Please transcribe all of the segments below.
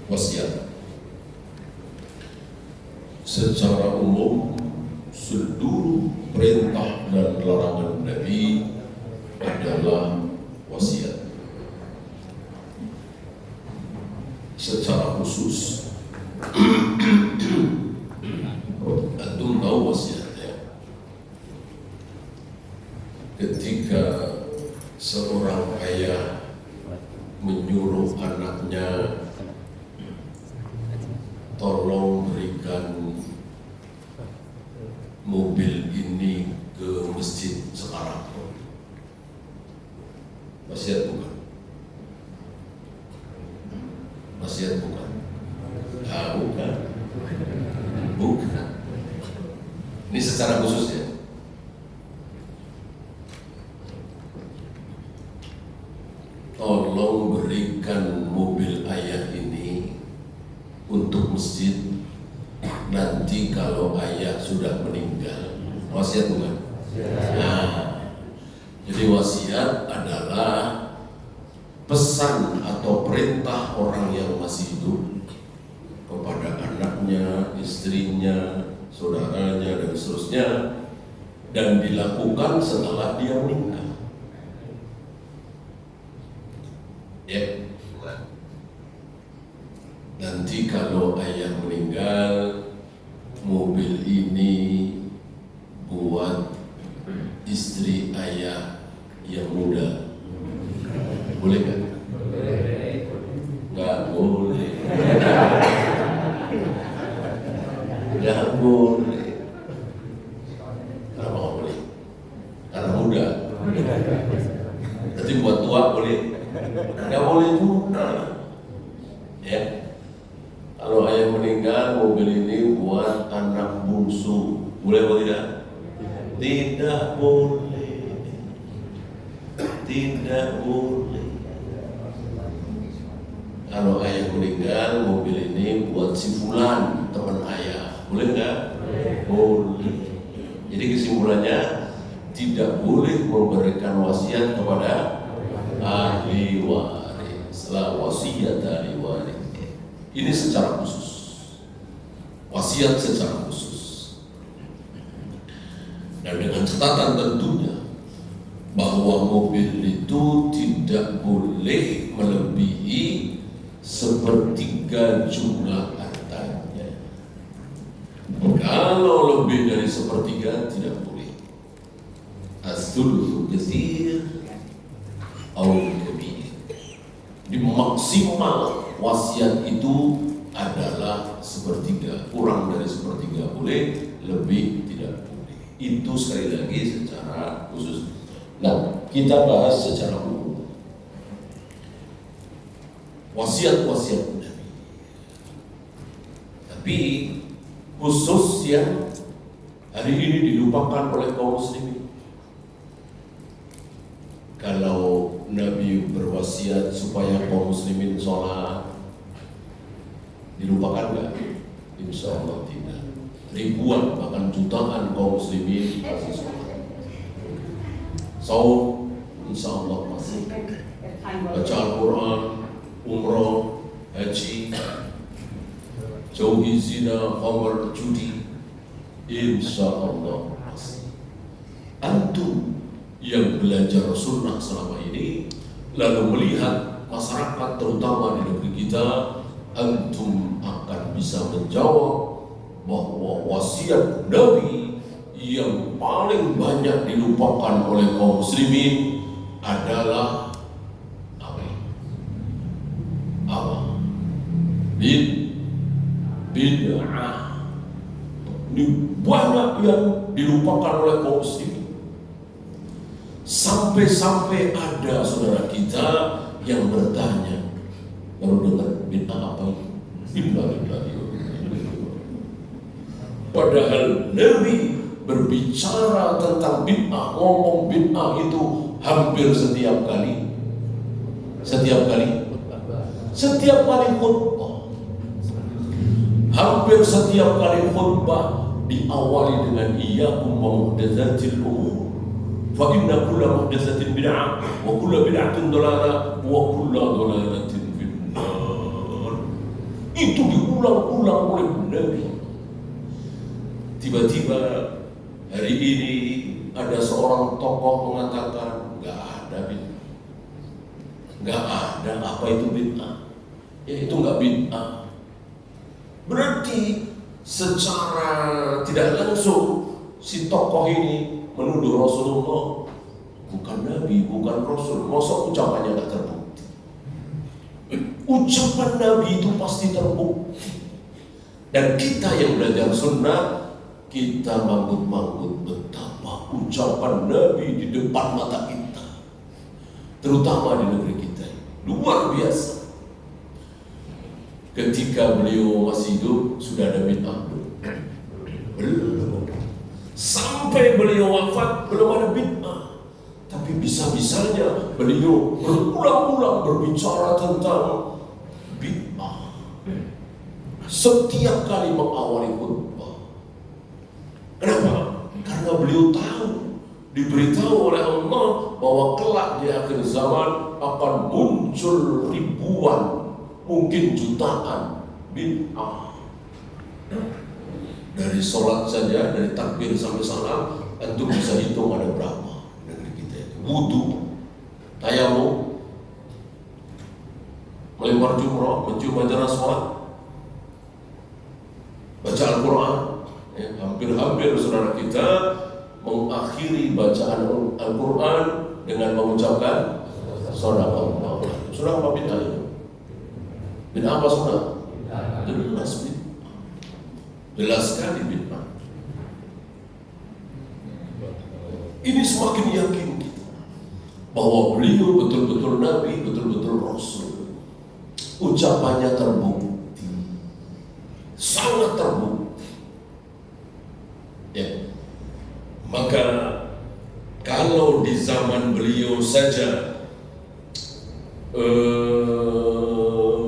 Wasiat. Secara umum, seluruh perintah dan larangan Nabi adalah wasiat. Secara khusus, antum tahu wasiatnya. Ketika seorang ayah menyuruh anaknya, tolong berikan mobil ini ke masjid sekarang. Wasiat bukan? Wasiat bukan? Bukan. Bukan. Ini secara khusus ya. Tolong berikan mobil ayah ini untuk masjid nanti kalau ayah sudah meninggal. Wasiat bukan? Nah, jadi wasiat adalah pesan atau perintah orang yang masih hidup kepada anaknya, istrinya, saudaranya, dan seterusnya, dan dilakukan setelah dia meninggal. Ya. Nanti kalau ayah meninggal, mobil ini buat istri ayah yang muda. Boleh kan? Nggak boleh. Nggak boleh. Kenapa nggak boleh? Karena muda. Berarti buat tua boleh? Nggak boleh juga. Ya. Kalau ayah meninggal, mobil ini buat anak bungsu. Boleh atau tidak? Tidak boleh. Tidak boleh. Kalau ayah meninggal, mobil ini buat si fulan, teman ayah. Boleh nggak? Boleh. Jadi kesimpulannya, tidak boleh memberikan wasiat kepada ahli waris. La wasiat ahli waris. Ini secara khusus. Wasiat secara khusus. Dan dengan catatan tentunya bahwa mobil itu tidak boleh melebihi sepertiga jumlah hartanya. Kalau lebih dari sepertiga tidak boleh. As-sulsu katsir aw kabir. Di maksimal wasiat itu adalah sepertiga, kurang dari sepertiga boleh, lebih tidak boleh. Itu sekali lagi secara khusus. Nah, kita bahas secara umum. Wasiat-wasiat Nabi. Tapi khusus yang hari ini dilupakan oleh kaum muslimin. Kalau Nabi berwasiat supaya kaum muslimin sholat, dilupakan nggak? Insya Allah tidak. Ribuan bahkan jutaan kaum muslimin masih sholat. Saum, insya Allah masih. Baca Al-Quran, umrah, haji, jauhi zina, khamar, judi, insya Allah masih. Antum yang belajar sunnah selama ini lalu melihat masyarakat terutama di negeri kita, antum akan bisa menjawab bahwa wasiat Nabi yang paling banyak dilupakan oleh kaum muslimin adalah apa? Bid'ah. Ini banyak yang dilupakan oleh kaum muslimin. Sampai-sampai ada saudara kita yang bertanya, baru dengar bid'ah apa itu? Padahal Nabi berbicara tentang bid'ah, ngomong bid'ah itu hampir setiap kali khutbah. Hampir setiap kali khutbah diawali dengan iyyakum wa muhdatsatil umur. Fa inna kulla muhdatsatin bid'ah wa kulla bid'atin dhalalah wa kulla dhalalatin fin nar. Itu diulang-ulang oleh Nabi. Tiba-tiba hari ini ada seorang tokoh mengatakan nggak ada bid'ah, nggak ada. Apa itu bid'ah? Ya itu nggak bid'ah. Berarti secara tidak langsung si tokoh ini menuduh Rasulullah bukan Nabi, bukan Rasul. Masa ucapannya nggak terbukti? Ucapan Nabi itu pasti terbukti. Dan kita yang belajar sunnah, kita manggut-manggut betapa ucapan Nabi di depan mata kita, terutama di negeri kita ini, luar biasa. Ketika beliau masih hidup sudah ada bid'ah belum? Sampai beliau wafat belum ada bid'ah. Tapi bisa-bisanya beliau berulang-ulang berbicara tentang bid'ah. Setiap kali mengawali khutbah. Kenapa? Karena beliau tahu, diberitahu oleh Allah bahwa kelak di akhir zaman akan muncul ribuan, mungkin jutaan bid'ah. Dari sholat saja, dari takbir sampai salam, antum bisa hitung ada berapa negeri kita itu. Wudu, tayamum, melempar jumrah, mencium hajar aswad, baca Al-Quran. Hampir-hampir saudara kita mengakhiri bacaan Al-Quran dengan mengucapkan shadaqallah. Sudah apa bid'ah itu? Bid'ah apa sunnah? Jelas bid'ah. Jelas sekali bid'ah. Ini semakin yakin kita bahwa beliau betul-betul Nabi, betul-betul Rasul. Ucapannya terbukti, sangat terbukti. Ya. Maka kalau di zaman beliau saja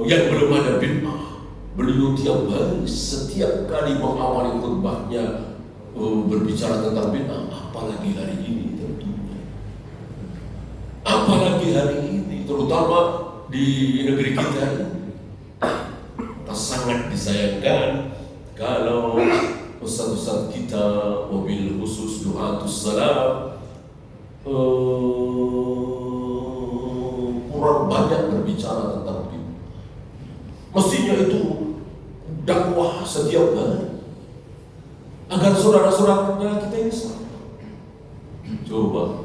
yang belum ada bid'ah, beliau tiap hari, setiap kali mengawali khutbahnya berbicara tentang bid'ah, apalagi hari ini tentunya. Apalagi hari ini, terutama di negeri kita ini. Sangat disayangkan kalau ustaz-ustaz kita, wabil khusus du'atus salam, kurang banyak berbicara tentang bid'ah. Mestinya itu dakwah setiap hari agar saudara-saudara kita ini sama. Coba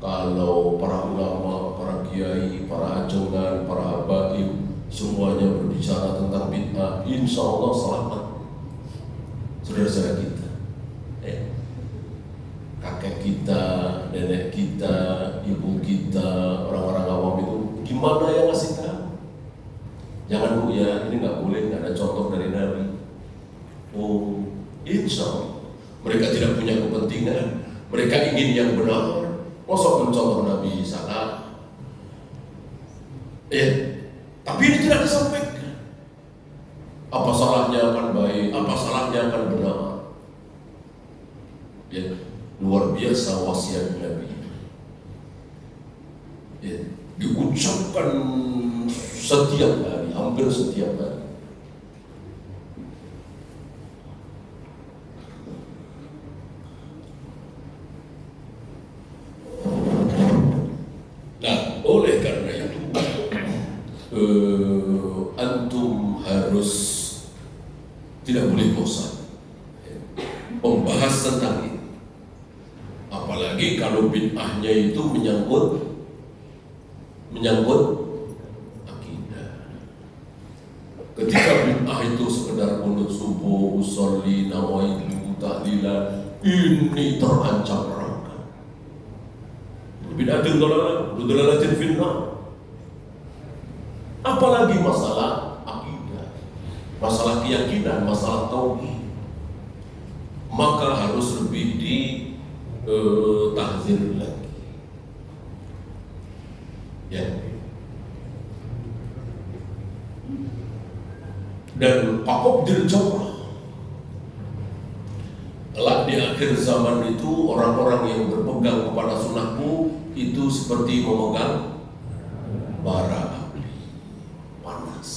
kalau para ulama, para kiai, para ajengan, para habaib semuanya berbicara tentang bid'ah, insya Allah selamat saudara-saudara kita. Kakek kita, nenek kita, ibu kita, orang-orang awam itu gimana yang ngasih tahu? Jangan Bu ya, ini nggak boleh, nggak ada contoh dari Nabi. Oh, insya Allah mereka tidak punya kepentingan, mereka ingin yang benar. Masa mencontoh Nabi salah? Tapi ini tidak disampaikan. Apa salahnya akan baik? Apa salahnya akan benar? Ya, luar biasa wasiat Nabi. Ya, diucapkan setiap hari, hampir setiap hari. Nah, oleh karena itu antum harus tidak boleh bosan membahas tentang ini. Apalagi kalau bid'ahnya itu menyangkut akidah. Ketika bid'ah itu sekedar qunut subuh, usolli, nawaitu, tahlila, ini terancam neraka. Bid'atul dalalatin finnar. Apalagi masalah akidah, masalah keyakinan, masalah tauhid, maka harus lebih tahzir lagi. Ya. Dan Pakobdir Jawrah, kelak di akhir zaman itu orang-orang yang berpegang kepada sunnahku itu seperti memegang bara api panas.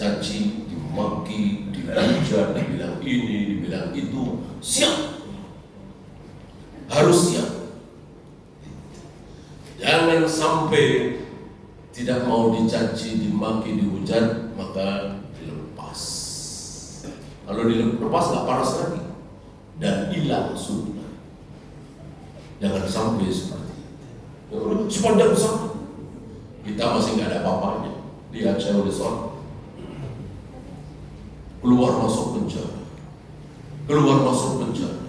dicaci, dimaki, dihujat, dibilang ini, dibilang itu, siap. Harus siap. Jangan sampai tidak mau dicaci, dimaki, dihujat, maka dilepas. Kalau dilepas nggak panas lagi dan hilang sunnah. Jangan sampai seperti itu. Sepanjang zaman kita masih nggak ada apa-apanya. Lihat saya udah sholat, keluar masuk penjara, keluar masuk penjara,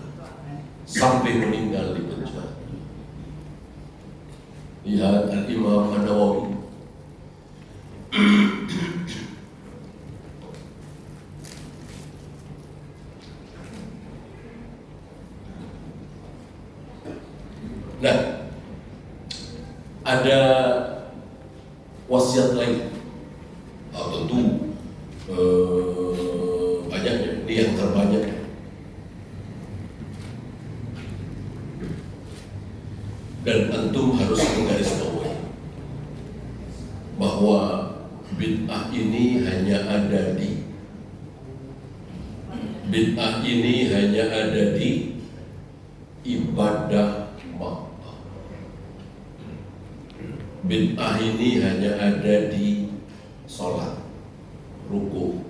sampai meninggal di penjara. Lihat Al-Imam An-Nawawi. Nah, ada wasiat lain. Tentu banyaknya, ini yang terbanyak. Dan antum harus menggarisbawahi bahwa bid'ah ini hanya ada di ibadah makhluk. Bid'ah ini hanya ada di sholat, ruku,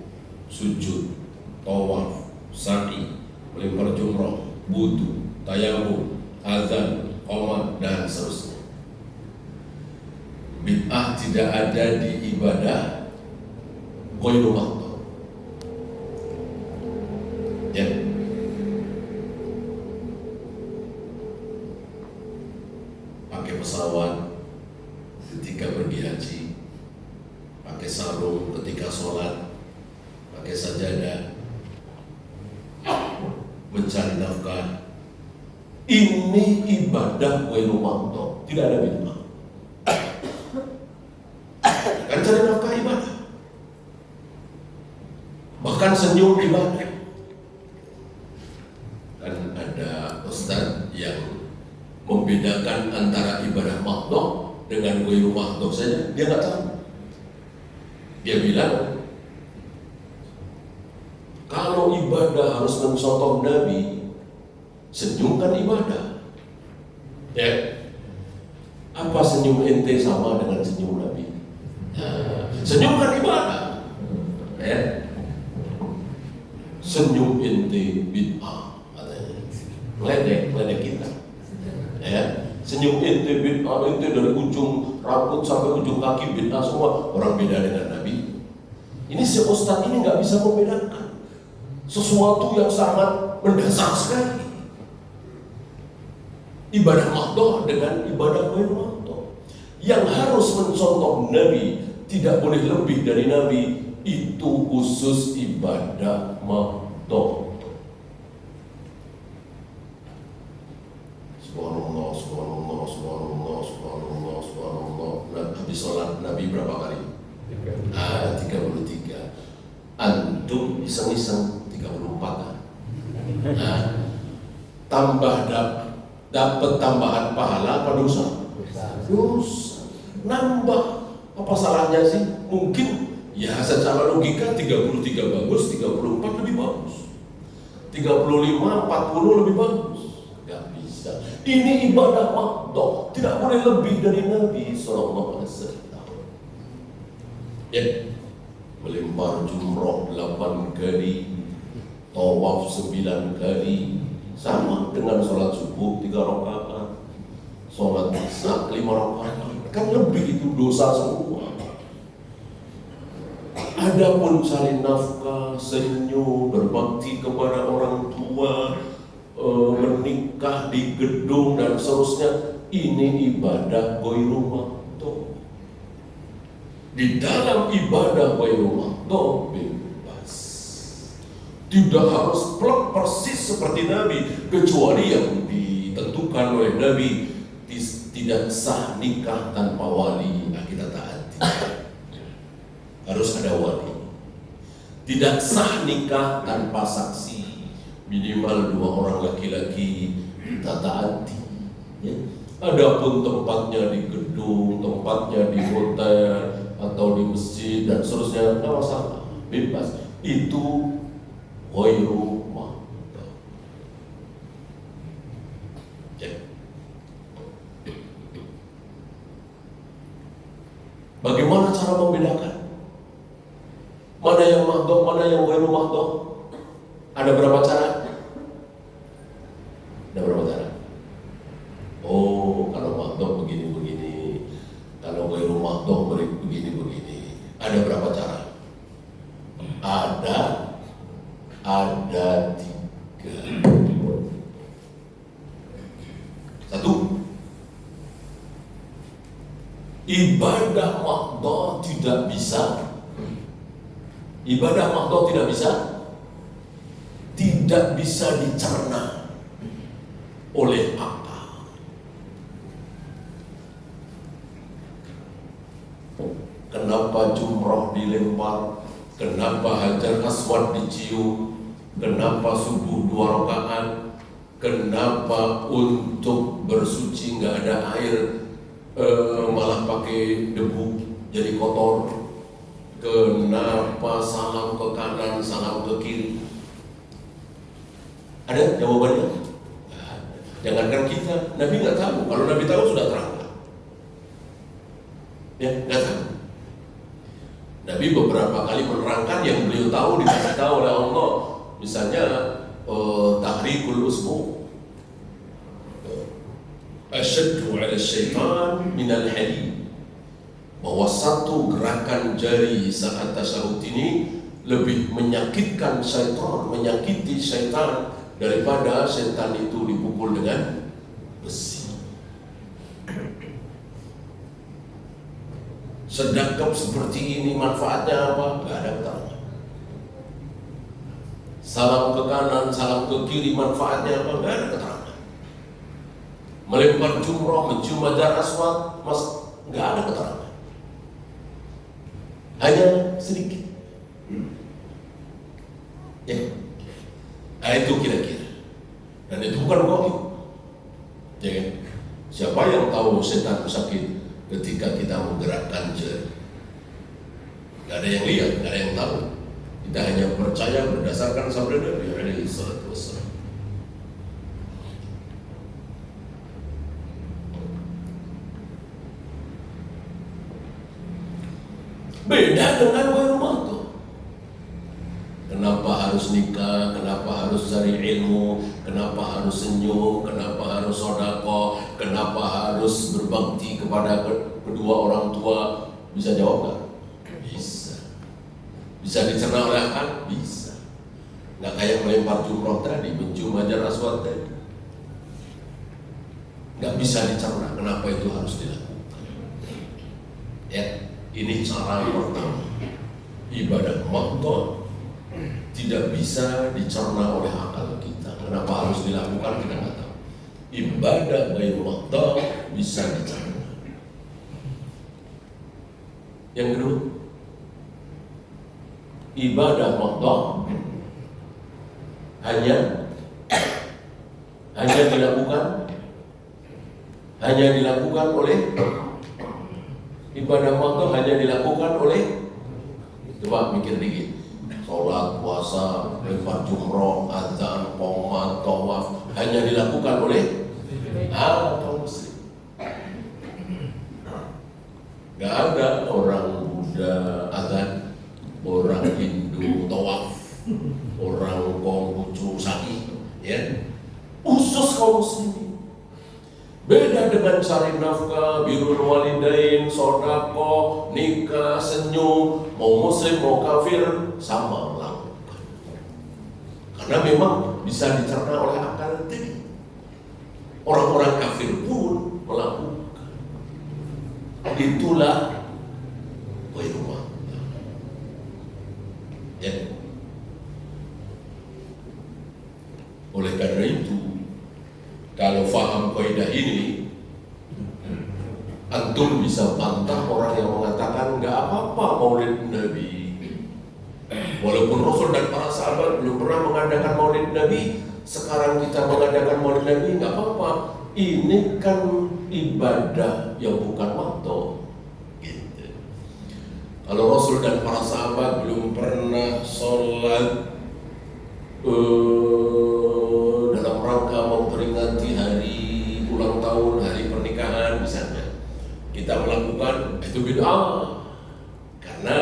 sujud, tawaf, sa'i, melempar jumroh, wudu, tayamum, azan, qomat, dan seterusnya. Bid'ah tidak ada di ibadah ghairu makhluk. Ya. Pakai pesawat ketika pergi haji, pakai sarung ketika sholat, pakai sajadah, mencari nafkah. Ini ibadah ghairu makhluk, tidak ada bid'ah. Kan cari nafkah ibadah, bahkan senyum ibadah. Dan ada ustaz yang membedakan antara ibadah makhluk dengan ghairu makhluk saja, dia nggak tahu. Dia bilang kalau ibadah harus mencontoh Nabi, senyum kan ibadah. Ya, apa senyum ente sama dengan senyum Nabi? Nah, senyum kan ibadah. Ya, senyum ente bid'ah, ledek kita. Ya, senyum ente bid'ah, ente dari ujung rambut sampai ujung kaki bid'ah semua. Orang beda dengan Nabi. Ini si ustaz ini nggak bisa membedakan sesuatu yang sangat mendasar sekali. Ibadah makhluk dengan ibadah ghairu makhluk. Yang harus mencontoh Nabi, tidak boleh lebih dari Nabi, itu khusus ibadah makhluk. Subhanallah, subhanallah, subhanallah, subhanallah, subhanallah. Nah, habis sholat Nabi berapa kali? 33. Antum iseng-iseng 34 kan? Nah, tambah dapat tambahan pahala apa dosa? Dosa. Nambah. Apa salahnya sih? Mungkin ya secara logika 33 bagus, 34 lebih bagus, 35, 40 lebih bagus. Gak bisa. Ini ibadah makhluk, tidak boleh lebih dari Nabi SAW. Ya, melempar jumroh 8 kali, tawaf 9 kali, sama dengan sholat subuh 3 rakaat, sholat isya 5 rakaat, kan lebih itu dosa semua. Adapun cari nafkah, senyum, berbakti kepada orang tua, menikah di gedung dan seterusnya, ini ibadah ghairu makhluk. Di dalam ibadah ghairu makhluk bebas, tidak harus plek persis seperti Nabi, kecuali yang ditentukan oleh Nabi. Tidak sah nikah tanpa wali, kita taati. Harus ada wali. Tidak sah nikah tanpa saksi, minimal 2 orang laki-laki, kita taati. Ya. Adapun tempatnya di gedung, tempatnya di hotel atau di masjid dan seterusnya, tidak masalah. bebas. Itu ghairu mahdud. Bagaimana cara membedakan mana yang mahdud, mana yang ghairu mahdud? Ada berapa cara? Ada berapa cara? Oh, kalau mahdud begini-begini, kalau ghairu mahdud begini-begini. Ada berapa cara? Ada 3. Satu, ibadah mahdud tidak bisa. Ibadah mahdud tidak bisa dicerna oleh akal. Kenapa jumrah dilempar? Kenapa Hajar Aswad dicium? Kenapa subuh 2 rakaat? Kenapa untuk bersuci nggak ada air, malah pakai debu jadi kotor? Kenapa salam ke kanan, salam ke kiri? Ada jawabannya? Jangankan kita, Nabi nggak tahu. Kalau Nabi tahu sudah terangkan. Ya, nggak tahu. Nabi beberapa kali menerangkan yang beliau tahu, dikasih tahu oleh Allah. Misalnya tahrikul usbu, asyaddu 'ala syaitan minal hadid. Bahwa satu gerakan jari saat tasyahud ini lebih menyakitkan syaitan, menyakiti syaitan daripada syaitan itu dipukul dengan besi. Sedekap seperti ini manfaatnya apa? Gak ada keterangan. Salam ke kanan, salam ke kiri manfaatnya apa? Gak ada keterangan. Melempar jumrah, mencium Hajar Aswad, gak ada keterangan. Hanya sedikit. Ya, itu kira-kira. Dan itu bukan gaib. Ya kan? Siapa yang tahu setan sakit ketika kita menggerakkan jari? Gak ada yang lihat, gak ada yang tahu. Kita hanya percaya berdasarkan sabda Nabi alaihi salatu wassalam. Beda dengan ghairu mahdud. Kenapa harus nikah? Kenapa harus cari ilmu? Kenapa harus senyum? Kenapa harus sedekah? Kenapa harus berbakti kepada kedua orang tua? Bisa jawab nggak? Bisa. Bisa dicerna oleh akal? Bisa. Nggak kayak melempar jumrah tadi, mencium Hajar Aswad tadi. Nggak bisa dicerna. Kenapa itu harus dilakukan? Ya. Ini cara pertama. Ibadah mahdud tidak bisa dicerna oleh akal kita. Kenapa harus dilakukan kita nggak tahu. Ibadah ghairu mahdud bisa dicerna. Yang kedua, ibadah mahdud hanya dilakukan oleh ibadah mahdud hanya dilakukan oleh, coba mikir dikit, sholat, puasa, lempar jumroh, azan, qomat, tawaf, hanya dilakukan oleh kaum muslim. Gak ada orang Buddha azan, orang Hindu tawaf, orang Konghucu sa'i, ya, khusus kaum muslimin. Beda dengan cari nafkah, birrul walidain, sedekah, nikah, senyum, mau muslim mau kafir sama melakukan. Karena memang bisa dicerna oleh akal tadi. Orang-orang kafir pun melakukan. Itulah ghairu mahdud. Ya. Oleh karena itu, kalau faham kaidah ini, antum bisa bantah orang yang mengatakan nggak apa-apa maulid Nabi. Walaupun Rasul dan para sahabat belum pernah mengadakan maulid Nabi, sekarang kita mengadakan maulid Nabi nggak apa-apa. Ini kan ibadah yang bukan mahdud. Gitu. Kalau Rasul dan para sahabat belum pernah sholat dalam rangka memperingati hari ulang tahun, hari pernikahan misalnya, kita melakukan, itu bid'ah. Karena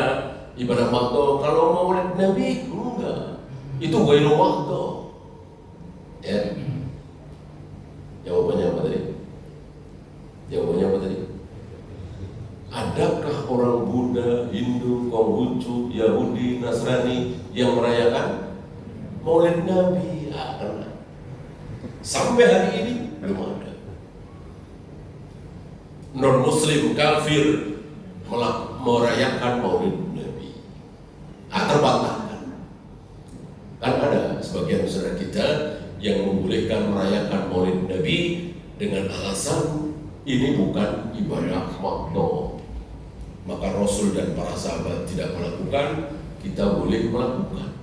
ibadah waktu, kalau maulid Nabi enggak, itu ghairu waktu. Ya. Jawabannya apa tadi? Adakah orang Buddha, Hindu, Konghucu, Yahudi, Nasrani yang merayakan maulid Nabi? Karena sampai hari ini belum ada. Non-Muslim kafir merayakan maulid Nabi. Terbantahkan. Kan ada sebagian saudara kita yang membolehkan merayakan maulid Nabi dengan alasan ini bukan ibadah waktu. Maka Rasul dan para sahabat tidak melakukan, kita boleh melakukan.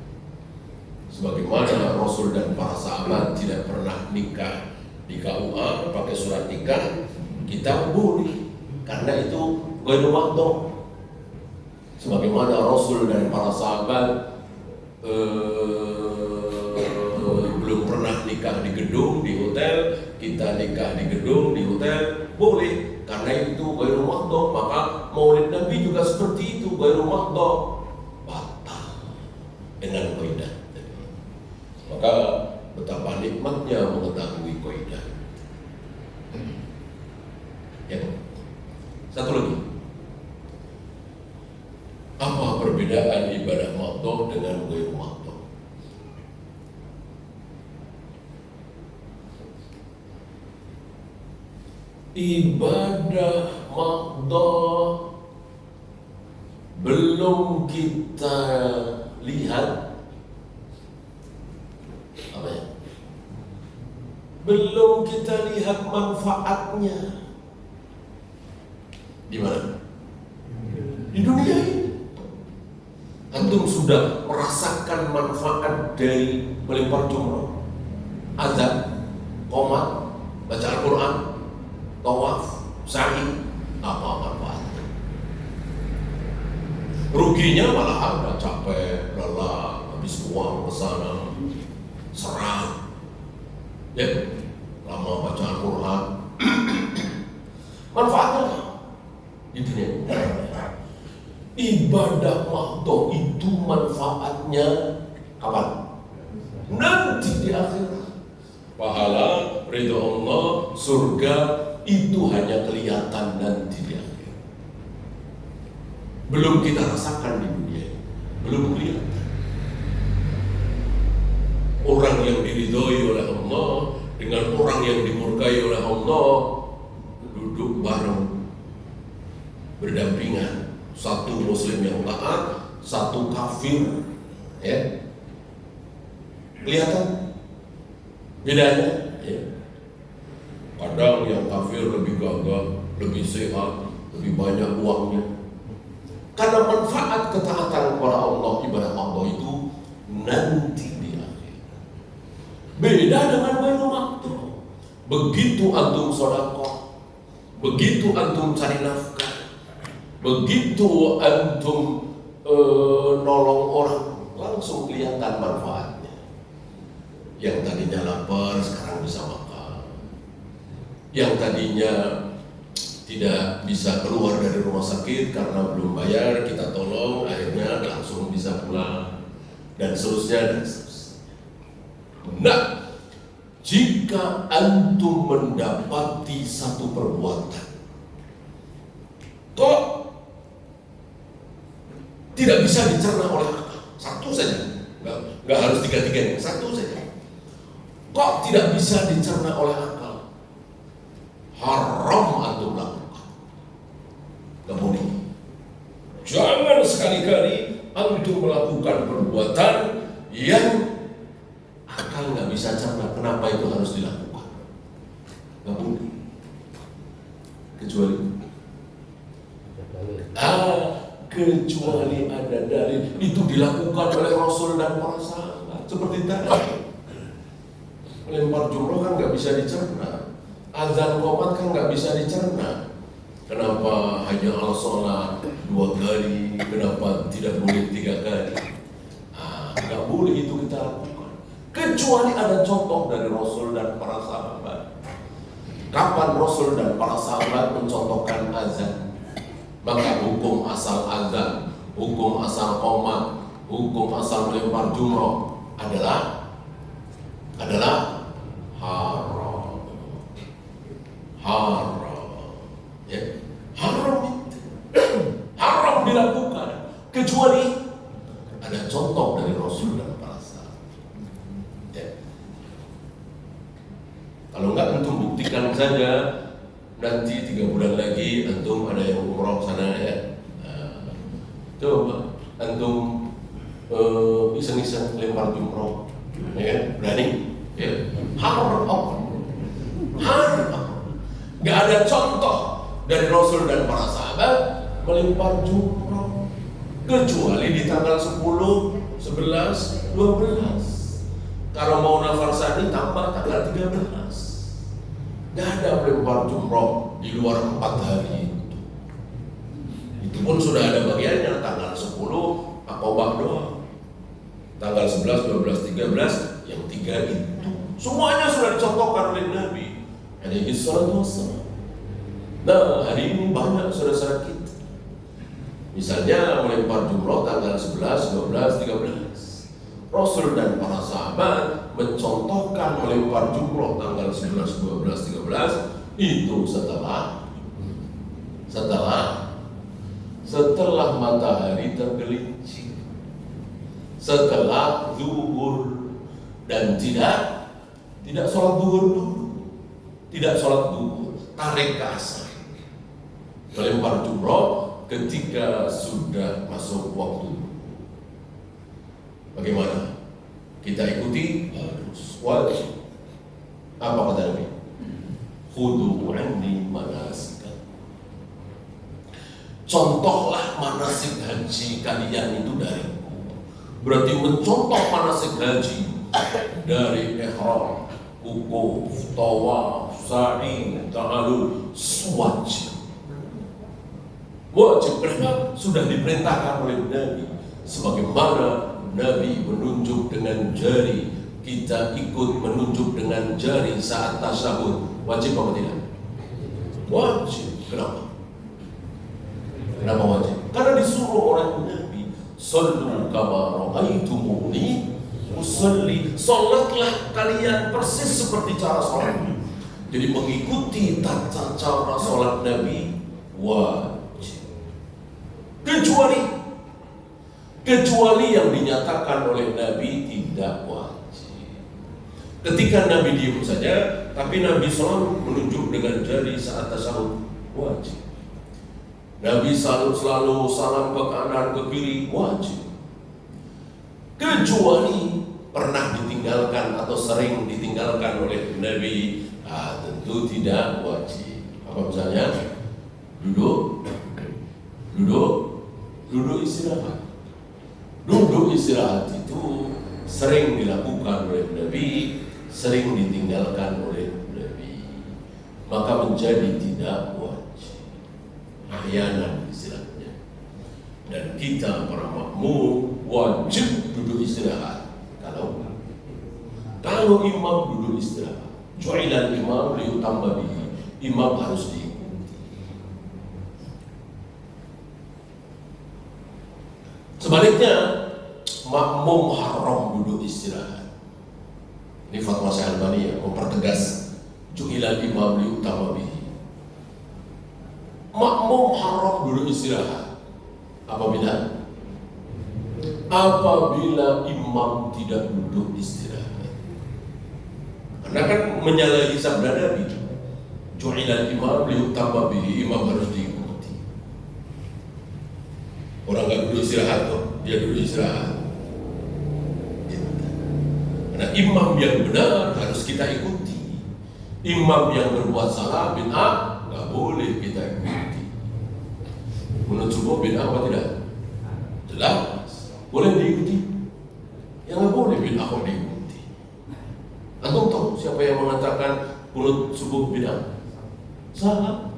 Sebagaimana Rasul dan para sahabat tidak pernah nikah di KUA pakai surat nikah, kita boleh, karena itu ghairu waktu. Sebagaimana Rasul dan para sahabat belum pernah nikah di gedung, di hotel, kita nikah di gedung, di hotel, boleh, karena itu ghairu waktu. Maka maulid Nabi juga seperti itu, ghairu waktu, batal dengan kaidah. Maka betapa nikmatnya mengetahui kaidah. Ya. Satu lagi, apa perbedaan ibadah waktu dengan ghairu waktu? Ibadah waktu belum kita lihat, apa ya? Belum kita lihat manfaatnya. Di mana? Di dunia ini. Antum sudah merasakan manfaat dari melempar jumroh, azan, qomat, baca Al-Quran, tawaf, sa'i, apa manfaatnya? Ruginya malah ada, capek, lelah, habis uang ke sana, serang, ya, lama baca Al-Quran. Manfaatnya di dunia. Ibadah waktu itu manfaatnya kapan? Nanti di akhirat. Pahala, ridho Allah, surga itu hanya kelihatan nanti di akhirat. Belum kita rasakan di dunia, belum kelihatan. Orang yang diridhoi oleh Allah dengan orang yang dimurkai oleh Allah duduk bareng, berdampingan, satu muslim yang taat, satu kafir, ya. Kelihatan bedanya, ya. Kadang yang kafir lebih gagah, lebih sehat, lebih banyak uangnya. Karena manfaat ketaatan kepada Allah, ibadah Allah itu nanti di akhir. Beda dengan ghairu waktu. Begitu antum sedekah, begitu antum cari nafkah, begitu antum nolong orang, langsung kelihatan manfaatnya. Yang tadinya lapar sekarang bisa makan. Yang tadinya tidak bisa keluar dari rumah sakit karena belum bayar, kita tolong, akhirnya langsung bisa pulang, dan seterusnya dan seterusnya. Nah, jika antum mendapati satu perbuatan kok tidak bisa dicerna oleh akal, satu saja, nggak harus tiga-tiganya, satu saja, kok tidak bisa dicerna oleh akal, haram antum lakukan, nggak boleh. Jangan sekali-kali antum melakukan perbuatan yang akal nggak bisa cerna kenapa itu harus dilakukan, nggak boleh. Kecuali ada dalil itu dilakukan oleh Rasul dan para sahabat. Seperti tadi, melempar jumroh kan nggak bisa dicerna, azan qomat kan nggak bisa dicerna. Kenapa hanya Allah sholat 2 kali? Kenapa tidak boleh 3 kali? Nggak boleh itu kita lakukan. Kecuali ada contoh dari Rasul dan para sahabat. Kapan Rasul dan para sahabat mencontohkan azan? Maka hukum asal azan, hukum asal qomat, hukum asal melempar jumroh adalah haram. Ya. Haram dilakukan kecuali ada contoh dari Rasul dan para sahabat. Ya. Kalau enggak antum buktikan saja, nanti 3 bulan lagi antum ada yang umroh sana ya. Coba antum iseng-iseng lempar jumroh, ya, berani? Ya. Haram. Gak ada contoh dari Rasul dan para sahabat melempar jumroh kecuali di tanggal 10, 11, 12. Kalau mau nafar sani tambah tanggal 13. Gak ada melempar jumroh di luar 4 hari itu. Itu pun sudah ada bagiannya, tanggal 10 Aqobah doang, tanggal 11, 12, 13 yang 3 itu semuanya sudah dicontohkan oleh Nabi alaihi salatu wassalam. Nah, hari ini banyak saudara-saudara kita misalnya melempar jumroh tanggal 11, 12, 13. Rasul dan para sahabat mencontohkan melempar jumroh tanggal 11, 12, 13 itu setelah matahari tergelincir, setelah zuhur, dan tidak sholat zuhur dulu. Tidak sholat zuhur, tarik ke asar. Melempar jumroh ketika sudah masuk waktu. Bagaimana? Kita ikuti? Harus, wajib. Apa kata Nabi? Khudu anni manasikakum. Contohlah manasik haji kalian itu dariku. Berarti mencontoh manasik haji dari ihram, wukuf, tawaf, sa'i, ta'alul, wajib. Mereka sudah diperintahkan oleh Nabi. Sebagaimana Nabi menunjuk dengan jari, kita ikut menunjuk dengan jari saat tasyahud. Wajib apa tidak? Wajib. Kenapa wajib? Karena disuruh orang Nabi, sallu kama ra'aitumuni usolli, sholatlah kalian persis seperti cara sholat. Jadi mengikuti tata cara sholat Nabi wajib. Kecuali yang dinyatakan oleh Nabi tidak wajib. Ketika Nabi diam saja, tapi Nabi selalu menunjuk dengan jari saat tasyahud, wajib. Nabi selalu salam ke kanan ke kiri, wajib. Kecuali pernah ditinggalkan atau sering ditinggalkan oleh Nabi, tentu tidak wajib. Apa misalnya? Duduk istirahat. Duduk istirahat itu sering dilakukan oleh Nabi, sering ditinggalkan oleh Nabi, maka menjadi tidak wajib, ahyanan istilahnya. Dan kita para makmum wajib duduk istirahat. Kalau imam duduk istirahat, ju'ilal imam liyutamma bihi, imam harus diikuti. Sebaliknya, makmum haram duduk istirahat. Ini fatwa Syekh Albani ya, mempertegas ju'ilal imam liyutamma bihi. Makmum haram duduk istirahat apabila imam tidak duduk istirahat. Karena kan menyalahi sabda Nabi, ju'ilal imam liyutamma bihi, imam harus diikuti. Orang nggak duduk istirahat kok, dia duduk istirahat. Karena imam yang benar harus kita ikuti. Imam yang berbuat salah bid'ah nggak boleh kita ikuti. Menurut subuh bid'ah apa tidak? Jelas, boleh diikuti. Yang nggak boleh bid'ah kok diikuti. Antum tahu siapa yang mengatakan kunut subuh bid'ah? Sahabat.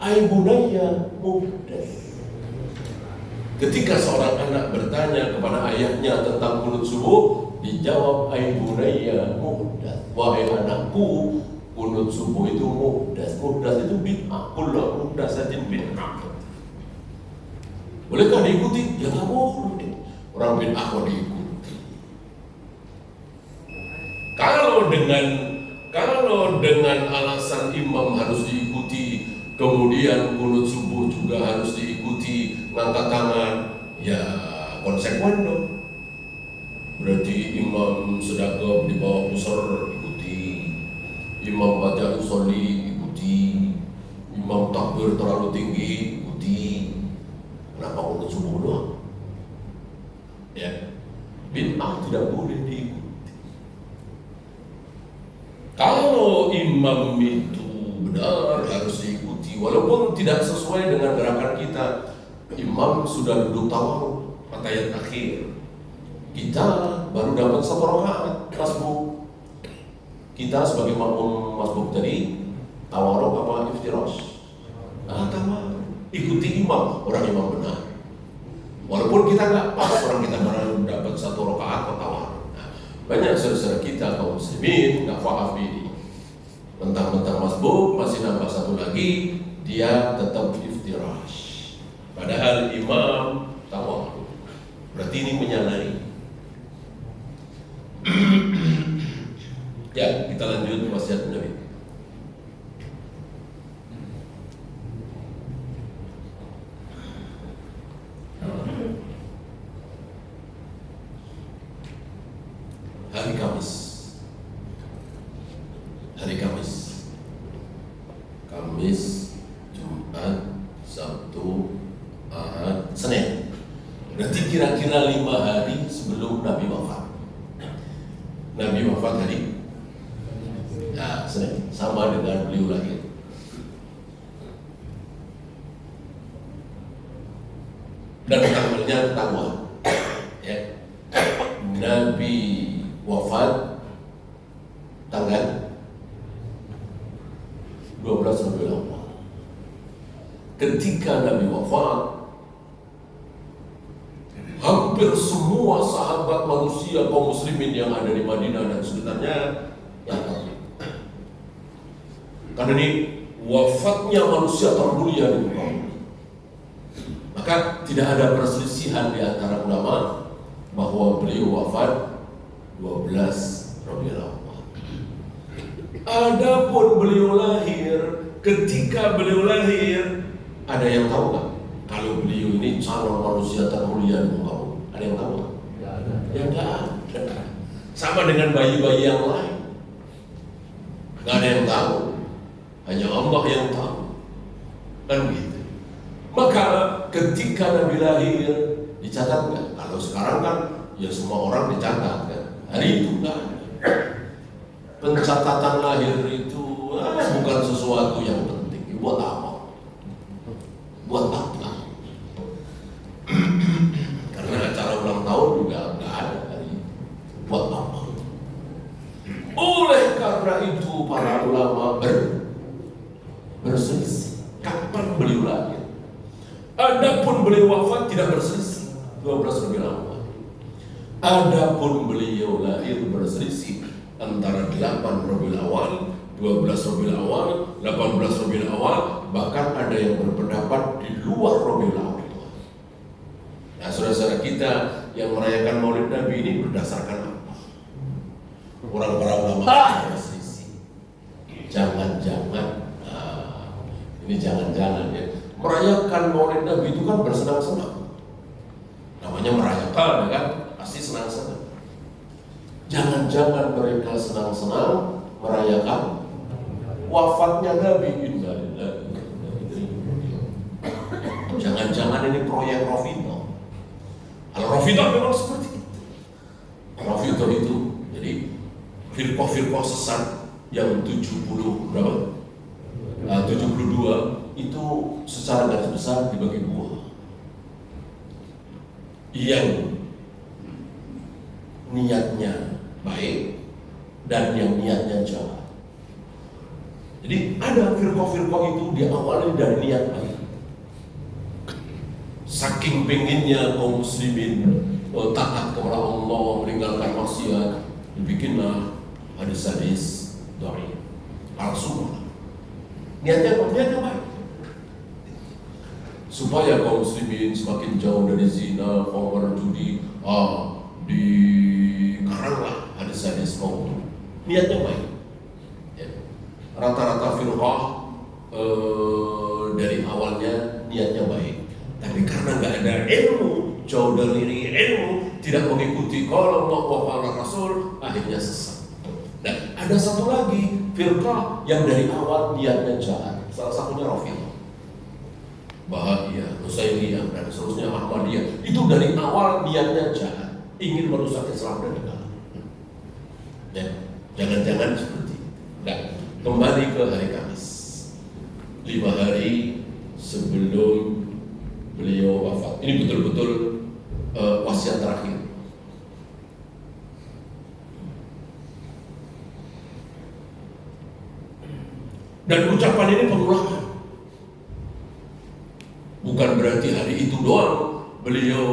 Aibunaya muhdas. Ketika seorang anak bertanya kepada ayahnya tentang kunut subuh, dijawab aibunaya muhdas. Wahai anakku, kunut subuh itu muhdas. Muhdas itu bid'ah. Kullu muhdasatin bid'ah. Bolehkah diikuti? Ya nggak boleh. Orang bid'ah kok diikuti. Kalau dengan alasan imam harus diikuti, kemudian kunut subuh juga harus diikuti, ngangkat tangan, ya konsekuen dong. Berarti imam sedekah di bawah pusar ikuti, imam baca usolli ikuti, imam takbir terlalu tinggi ikuti. Kenapa kunut subuh doang? Ya, bid'ah tidak boleh diikuti. Kalau imam itu benar harus diikuti, walaupun tidak sesuai dengan gerakan kita. Imam sudah duduk tawarruk atayat akhir, kita baru dapat 1 rakaat masbuk. Kita sebagai makmum masbuk tadi tawarruk apa iftirash? Tawarruk. Ikuti imam, orang imam benar. Walaupun kita nggak pas, orang kita baru dapat 1 rakaat atau tawarruk. Banyak saudara kita kaum muslimin nggak paham ini. Mentang-mentang masbuk masih nambah 1 lagi, dia tetap iftirash. Padahal imam tawarruk. Berarti ini menyalahi. Ya, kita lanjut wasiat Nabi. Hari Kamis, Jumat, Sabtu, Ahad, Senin. Berarti kira-kira 5 hari sebelum Nabi wafat. Nabi wafat hari Senin, sama dengan beliau lahir. Dan tanggalnya ketahuan. Ya. Nabi wafat tanggal 12 Rabiul Awal. Ketika Nabi wafat, hampir semua sahabat manusia kaum muslimin yang ada di Madinah dan sekitarnya yakin. Karena ini wafatnya manusia termulia di muka bumi. Maka tidak ada perselisihan di antara ulama bahwa beliau wafat 12 Rabiul Awal. Adapun beliau lahir, ketika beliau lahir, ada yang tahu nggak? Kalau beliau ini calon manusia termulia di muka bumi, ada yang tahu nggak? Ya nggak ada. Sama dengan bayi-bayi yang lain, nggak ada yang tahu, hanya Allah yang tahu. Kan begitu. Maka ketika Nabi lahir dicatat nggak? Kalau sekarang kan ya semua orang dicatat kan. Hari itu nggak ada. Pencatatan lahir itu bukan sesuatu yang penting. Buat apa? Buat apa? Karena acara ulang tahun juga nggak ada hari itu. Buat apa? Oleh karena itu para ulama berselisih kapan beliau lahir. Adapun beliau wafat tidak berselisih 12 Rabiul Awal. Adapun beliau lahir berselisih antara 8 Rabiul Awal, 12 Rabiul Awal, 18 Rabiul Awal, bahkan ada yang berpendapat di luar Rabiul Awal. Nah, saudara-saudara kita yang merayakan Maulid Nabi ini berdasarkan apa? Orang para ulama berselisih. Jangan-jangan, ini jangan-jangan ya. Merayakan Maulid Nabi itu kan bersenang-senang. Namanya merayakan, ya kan? Pasti senang-senang. Jangan-jangan mereka senang-senang merayakan wafatnya Nabi. Jangan-jangan ini proyek Rafidhah. Kalau Rafidhah memang seperti itu. Rafidhah itu jadi firqah-firqah sesat yang 70 berapa? 72 itu secara garis besar dibagi 2. Yang niatnya baik dan yang niatnya jahat. Jadi ada firqah-firqah itu diawali dari niat baik. Saking pengennya kaum muslimin taat kepada Allah, meninggalkan maksiat, dibikinlah hadis-hadis dhaif, palsu. Niatnya baik. Supaya kaum muslimin semakin jauh dari zina, khamr, judi, dikaranglah hadis-hadis kaum. Niatnya baik. Ya. Rata-rata firqah dari awalnya niatnya baik, tapi karena nggak ada ilmu, jauh dari ilmu, tidak mengikuti qala Allah wa qala Rasul, akhirnya sesat. Dan ada satu lagi firqah yang dari awal niatnya jahat, salah satunya Rafidhah, Bahagia, Nusairiyah, dan seterusnya Ahmadiyah. Itu dari awal niatnya jahat, ingin merusak Islam dan negara. Ya, jangan-jangan seperti itu. Nah, kembali ke hari Kamis, 5 hari sebelum beliau wafat. Ini betul-betul wasiat terakhir. Dan ucapan ini pengulangan. Bukan berarti hari itu doang beliau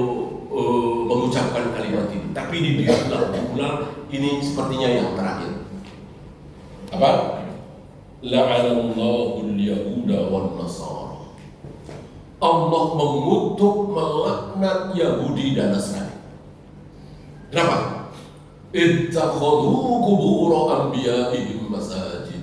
mengucapkan kalimat ini, tapi ini diulang. Ini sepertinya yang terakhir. Apa? La'anallahu al-yahuda wan nasara. Allah mengutuk, melaknat Yahudi dan Nasrani. Kenapa? Ittakhadhu qubur anbiya'ihim masajid.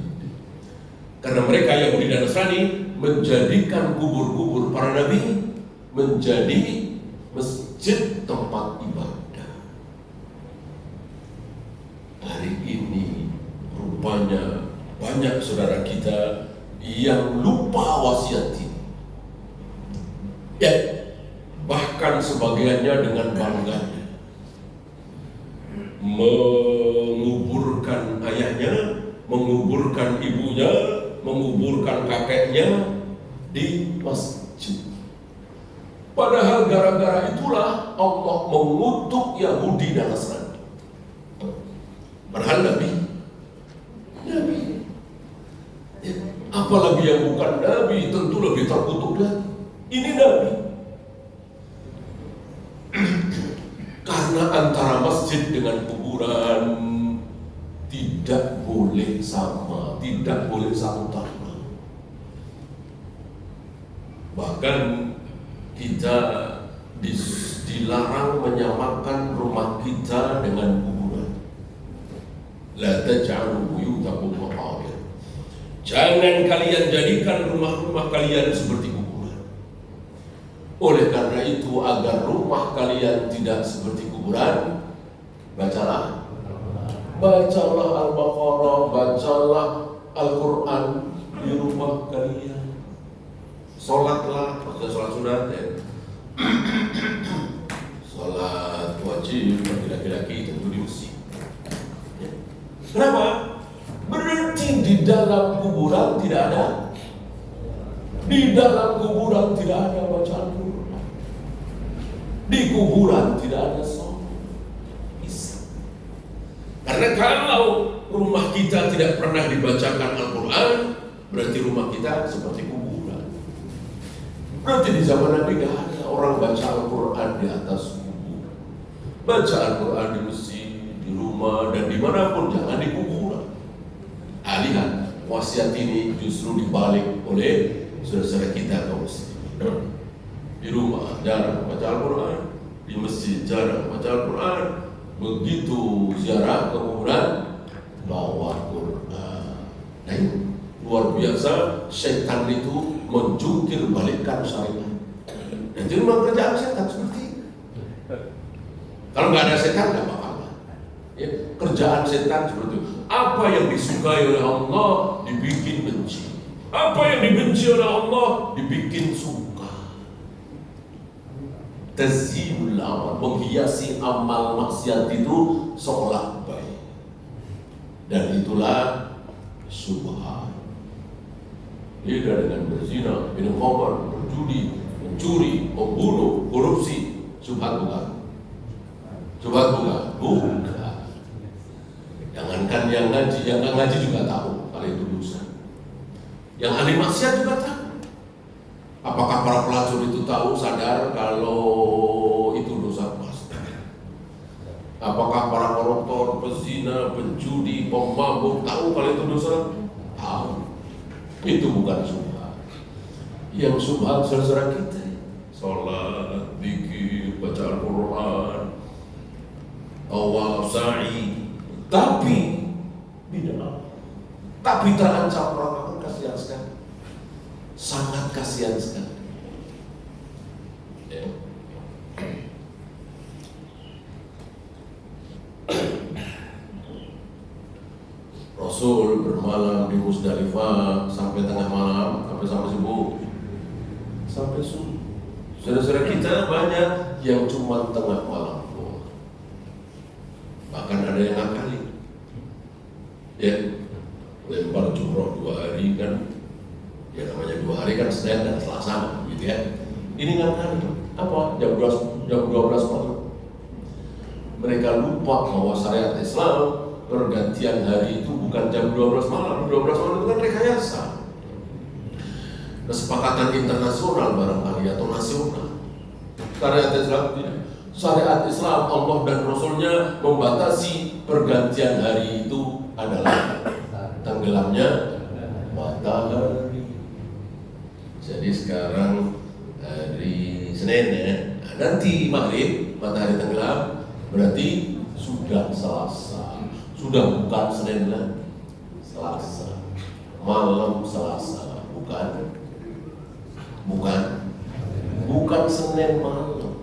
Karena mereka Yahudi dan Nasrani menjadikan kubur-kubur para nabi menjadi masjid, tempat ibadah. Hari ini rupanya banyak saudara kita yang lupa wasiat ini. Ya, bahkan sebagiannya dengan bangganya menguburkan ayahnya, menguburkan ibunya, menguburkan kakeknya di masjid. Padahal gara-gara itulah Allah mengutuk Yahudi dan Nasrani. Padahal Nabi. Ya, apalagi yang bukan Nabi tentu lebih terkutuk lagi. Ini Nabi. Karena antara masjid dengan kuburan tidak boleh sama, tidak boleh satu tanah. Bahkan kita dilarang menyamakan rumah kita dengan kuburan. La taj'alu buyutakum maqabir. Jangan kalian jadikan rumah-rumah kalian seperti kuburan. Oleh karena itu, agar rumah kalian tidak seperti kuburan, bacalah Al-Baqarah, bacalah Al-Quran di rumah kalian. Sholatlah, maksudnya sholat sunat ya. Sholat wajib bagi laki-laki tentu di masjid. Ya. Kenapa? Berarti di dalam kuburan tidak ada. Di dalam kuburan tidak ada bacaan Quran. Di kuburan tidak ada sholat. Karena kalau rumah kita tidak pernah dibacakan Al-Quran, berarti rumah kita seperti kuburan. Berarti di zaman Nabi gak ada orang baca Al-Quran di atas kubur. Baca Al-Quran di masjid, di rumah, dan dimanapun, jangan di kuburan. Lihat, wasiat ini justru dibalik oleh saudara-saudara kita kaum muslimin. Di rumah jarang baca Al-Quran, di masjid jarang baca Al-Quran. Begitu ziarah ke kuburan, bawa Quran. Nah, luar biasa, setan itu menjungkir balikkan syariat. Dan itu memang kerjaan setan seperti itu. Kalau nggak ada setan nggak apa-apa. Ya, kerjaan setan seperti itu. Apa yang disukai oleh Allah dibikin benci. Apa yang dibenci oleh Allah dibikin suka. Tazyinul amal, menghiasi amal maksiat itu seolah baik. Dan itulah syubhat. Beda dengan berzina, minum khamr, berjudi, mencuri, membunuh, korupsi. Syubhat bukan? Syubhat bukan? Bukan. Jangankan yang ngaji, yang nggak ngaji juga tahu kalau itu dosa. Yang ahli maksiat juga tahu. Apakah para pelacur itu tahu, sadar kalau itu dosa pasti? Apakah para koruptor, pezina, penjudi, pemabuk tahu kalau itu dosa? Tahu. Itu bukan syubhat. Yang syubhat saudara kita, sholat, zikir, baca Al-Quran, tawaf, sa'i, tapi bid'ah, tapi terancam neraka. Kasihan sekali, sangat kasihan sekali. Ya. Rasul bermalam di Musdalifah sampai tengah malam, sampai subuh, sampai subuh. Saudara-saudara kita banyak yang cuma tengah malam doang. Bahkan ada yang ngakali, ya, lempar jumroh 2 hari kan, ya namanya 2 hari kan, Senin dan Selasa, gitu ya. Ini ngakali, apa? Jam 12 malam. Mereka lupa bahwa syariat Islam pergantian hari itu bukan jam 12 malam. 12 malam itu kan rekayasa, kesepakatan internasional barangkali atau nasional. Syariat Islam Allah dan Rasulnya membatasi pergantian hari itu adalah tenggelamnya matahari. Jadi sekarang hari Senin ya, nanti maghrib matahari tenggelam, berarti sudah Selasa. Sudah bukan Senin lagi, Selasa, malam Selasa, bukan Senin malam,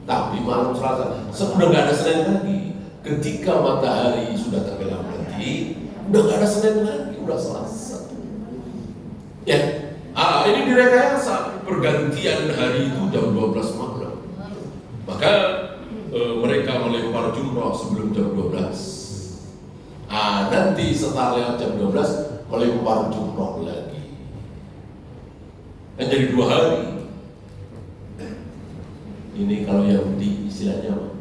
tapi malam Selasa. Sudah nggak ada Senin lagi. Ketika matahari sudah tenggelam nanti, udah nggak ada Senin lagi, udah Selasa. Ya, ini direkayasa pergantian hari itu jam 12 malam. Maka mereka melempar jumroh sebelum jam 12. Nanti setelah lewat jam 12 melempar jumroh lagi. Jadi 2 hari. Ini kalau Yahudi istilahnya apa?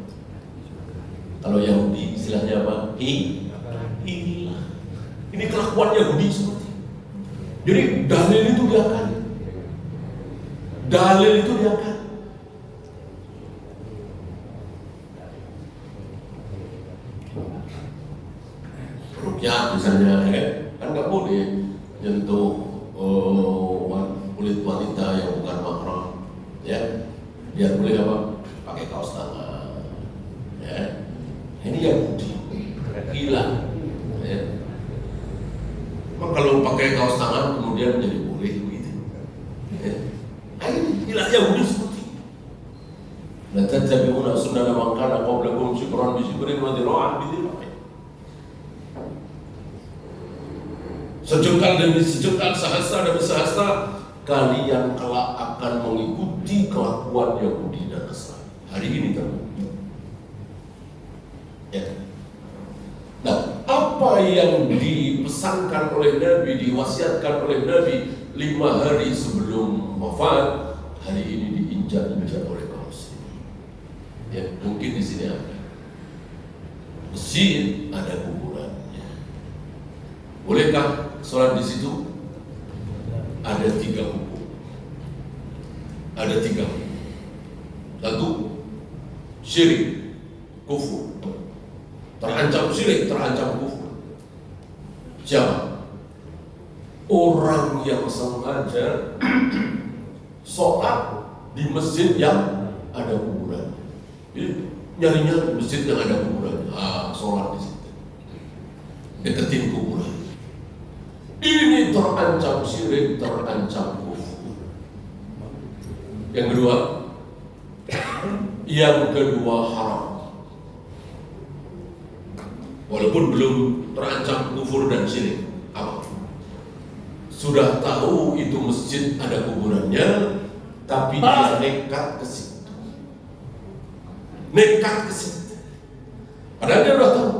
Kalau Yahudi istilahnya apa? Hilah. Ini kelakuan Yahudi seperti ini. Jadi dalil itu diakan. Ya misalnya kan nggak boleh nyentuh kulit wanita yang bukan mahram, ya. Biar boleh apa? Pakai kaos tangan, ya. Ini yang gila, ya. Memang kalau pakai kaos tangan kemudian menjadi boleh begitu, ya. Ini gila Yahudi seperti ini. La tattabi'una sunnana man kana qablakum shibran bi shibrin wa dhira'an bi dhira'in. Sejengkal demi sejengkal, sehasta demi sehasta, kalian kelak akan mengikuti kelakuan Yahudi dan Nasrani. Hari ini terbukti. Ya. Nah, apa yang dipesankan oleh Nabi, diwasiatkan oleh Nabi 5 hari sebelum wafat, hari ini diinjak-injak oleh kaum muslimin. Ya, mungkin di sini ada masjid, ada kuburannya. Bolehkah sholat di situ? Ada 3 hukum. Ada 3 hukum. 1, syirik, kufur. Terancam syirik, terancam kufur. Siapa? Orang yang sengaja sholat di masjid yang ada kuburan. Jadi nyari-nyari masjid yang ada kuburan, sholat di situ, deketin kuburan. Ini terancam syirik, terancam kufur. Yang kedua haram. Walaupun belum terancam kufur dan syirik, apa? Sudah tahu itu masjid ada kuburannya, tapi dia nekat ke situ. Padahal dia sudah tahu.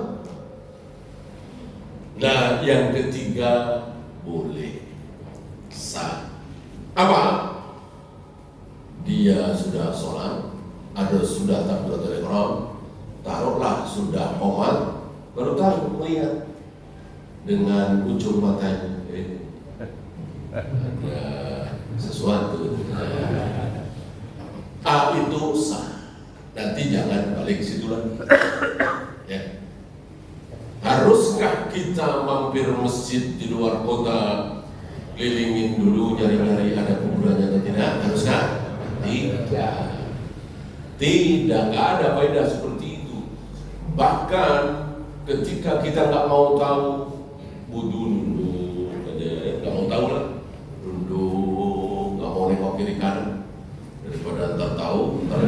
Nah, yang ketiga boleh, sah. Apa? Dia sudah sholat, sudah takbiratul ihram, taruhlah sudah qomat, baru tahu melihat dengan ujung matanya. ada sesuatu. Itu sah. Nanti jangan balik situ lagi. Ya. Haruskah kita mampir masjid di luar kota, kelilingin dulu nyari-nyari ada kuburannya atau tidak? Haruskah? Tidak. Tidak, nggak ada faedah seperti itu. Bahkan ketika kita nggak mau tahu, nunduk aja, nggak mau tahu lah, nunduk, nggak mau nengok kiri kanan, daripada ntar tahu, ntar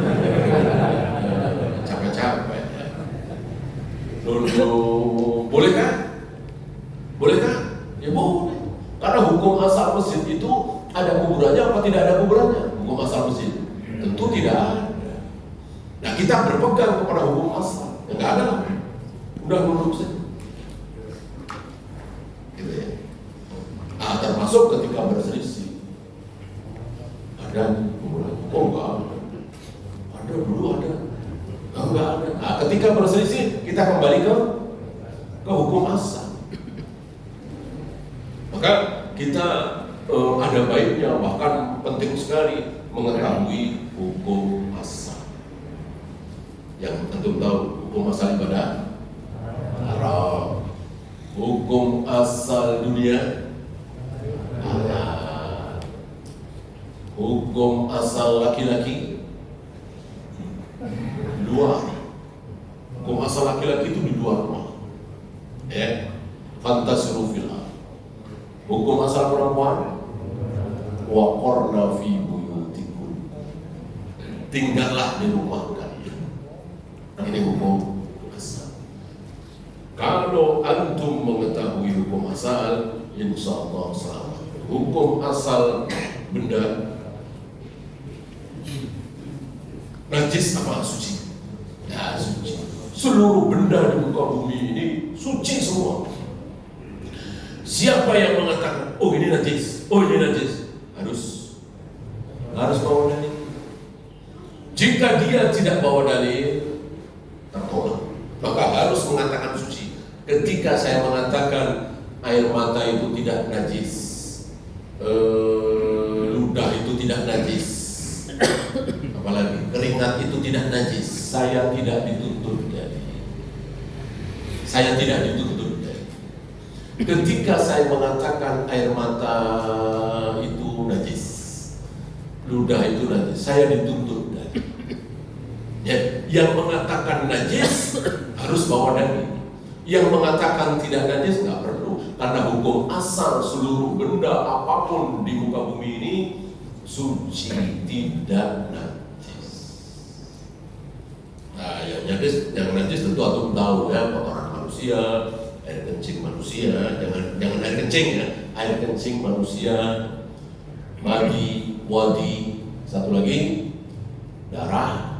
capek-capek. Nunduk, bolehkah? Bolehkah? Ya boleh. Karena hukum asal masjid itu ada kuburannya apa tidak ada kuburannya? Hukum asal masjid tentu tidak ada. Nah kita berpegang kepada hukum asal, ya nggak ada lah. Udah nunduk saja. Gitu ya. Termasuk ketika berselisih. Ada kuburan? Oh enggak ada. Ada dulu ada. Enggak ada. Nah, ketika berselisih kita kembali ke hukum asal. Maka kita ada baiknya, bahkan penting sekali mengetahui hukum asal. Yang tentu tahu hukum asal ibadah haram, hukum asal dunia halal, hukum asal laki-laki luar. Hukum asal laki-laki itu di luar rumah. Ya, fantasiru fil ardh. Hukum asal perempuan wa qarna fi buyutikum. Tinggallah di rumah kalian. Ini hukum asal. Kalau antum mengetahui hukum asal, insya Allah selamat. Hukum asal benda najis apa suci? Ya suci. Seluruh benda di muka bumi ini suci semua. Siapa yang mengatakan, oh ini najis, harus bawa dalil. Jika dia tidak bawa dalil, tertolak. Maka harus mengatakan suci. Ketika saya mengatakan air mata itu tidak najis, ludah itu tidak najis, apalagi keringat itu tidak najis, saya tidak dituntut dari. Ketika saya mengatakan air mata itu najis, ludah itu najis, saya dituntut dari. Ya, yang mengatakan najis harus bawa dalil. Yang mengatakan tidak najis nggak perlu, karena hukum asal seluruh benda apapun di muka bumi ini suci, tidak najis. Nah, yang najis tentu antum tahu ya, kotoran manusia, air kencing manusia, jangan air kencing ya, air kencing manusia, madi, wadi, satu lagi darah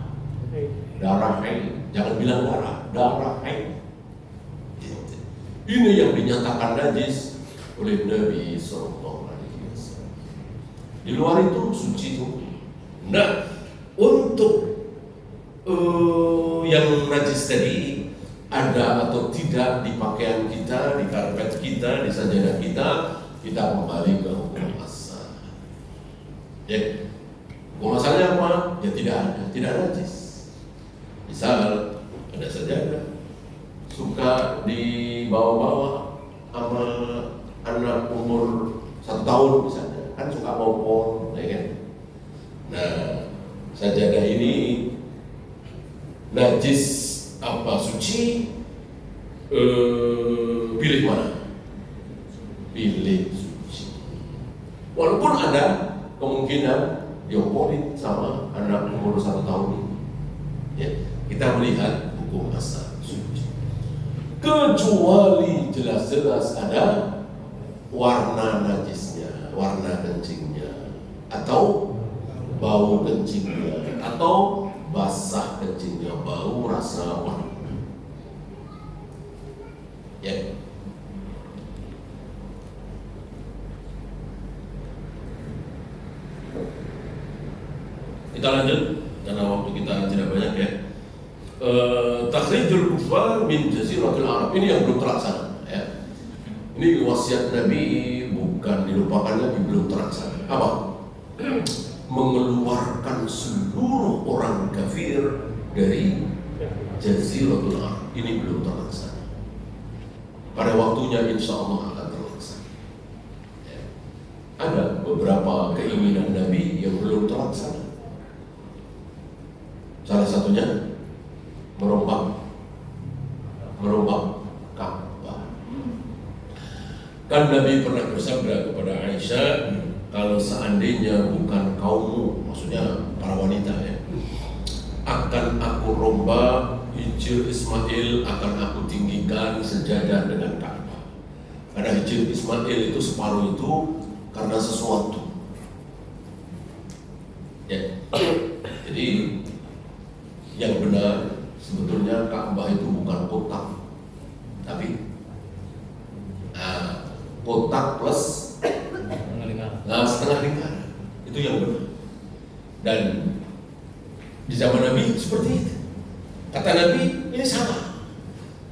haid, jangan bilang darah haid. Ini yang dinyatakan najis oleh Nabi Sallallahu Alaihi Wasallam. Di luar itu suci itu. Nah, untuk yang najis tadi ada atau tidak di pakaian kita, di karpet kita, di sajadah kita kembali ke hukum asal. Ya, hukum asalnya apa? Ya tidak najis. Misal ada sajadah suka dibawa-bawa sama anak umur 1 tahun misalnya, kan suka bawa, ya kan? Nah, sajadah ini najis apa suci? Pilih mana? Pilih suci. Walaupun ada kemungkinan dioporin sama anak umur 1 tahun ini. Ya, kita melihat hukum asal suci. Kecuali jelas-jelas ada warna najisnya, warna kencingnya, atau bau kencingnya, atau basah kencingnya, bau rasa wangi. Ya. Kita lanjut karena waktu kita tidak banyak ya. Takhrijul min jaziratul Arab ini yang belum terlaksana ya. Ini wasiat Nabi bukan dilupakan lagi, belum terlaksana. Apa? Mengeluarkan seluruh orang kafir dari Jaziratul Arab. Ini belum terlaksana. Pada waktunya insya Allah akan terlaksana. Ya. Ada beberapa keinginan Nabi yang belum terlaksana. Salah satunya merombak Ka'bah. Kan Nabi pernah bersabda kepada Aisyah, kalau seandainya bukan kaummu, maksudnya para wanita ya, akan aku rombak hijir Ismail, akan aku tinggikan sejajar dengan Ka'bah. Karena hijir Ismail itu separuh itu karena sesuatu. Ya. Jadi yang benar sebetulnya Ka'bah itu bukan kotak, tapi kotak plus setengah lingkaran. Itu yang benar. Dan di zaman Nabi seperti itu. Kata Nabi, ini sama.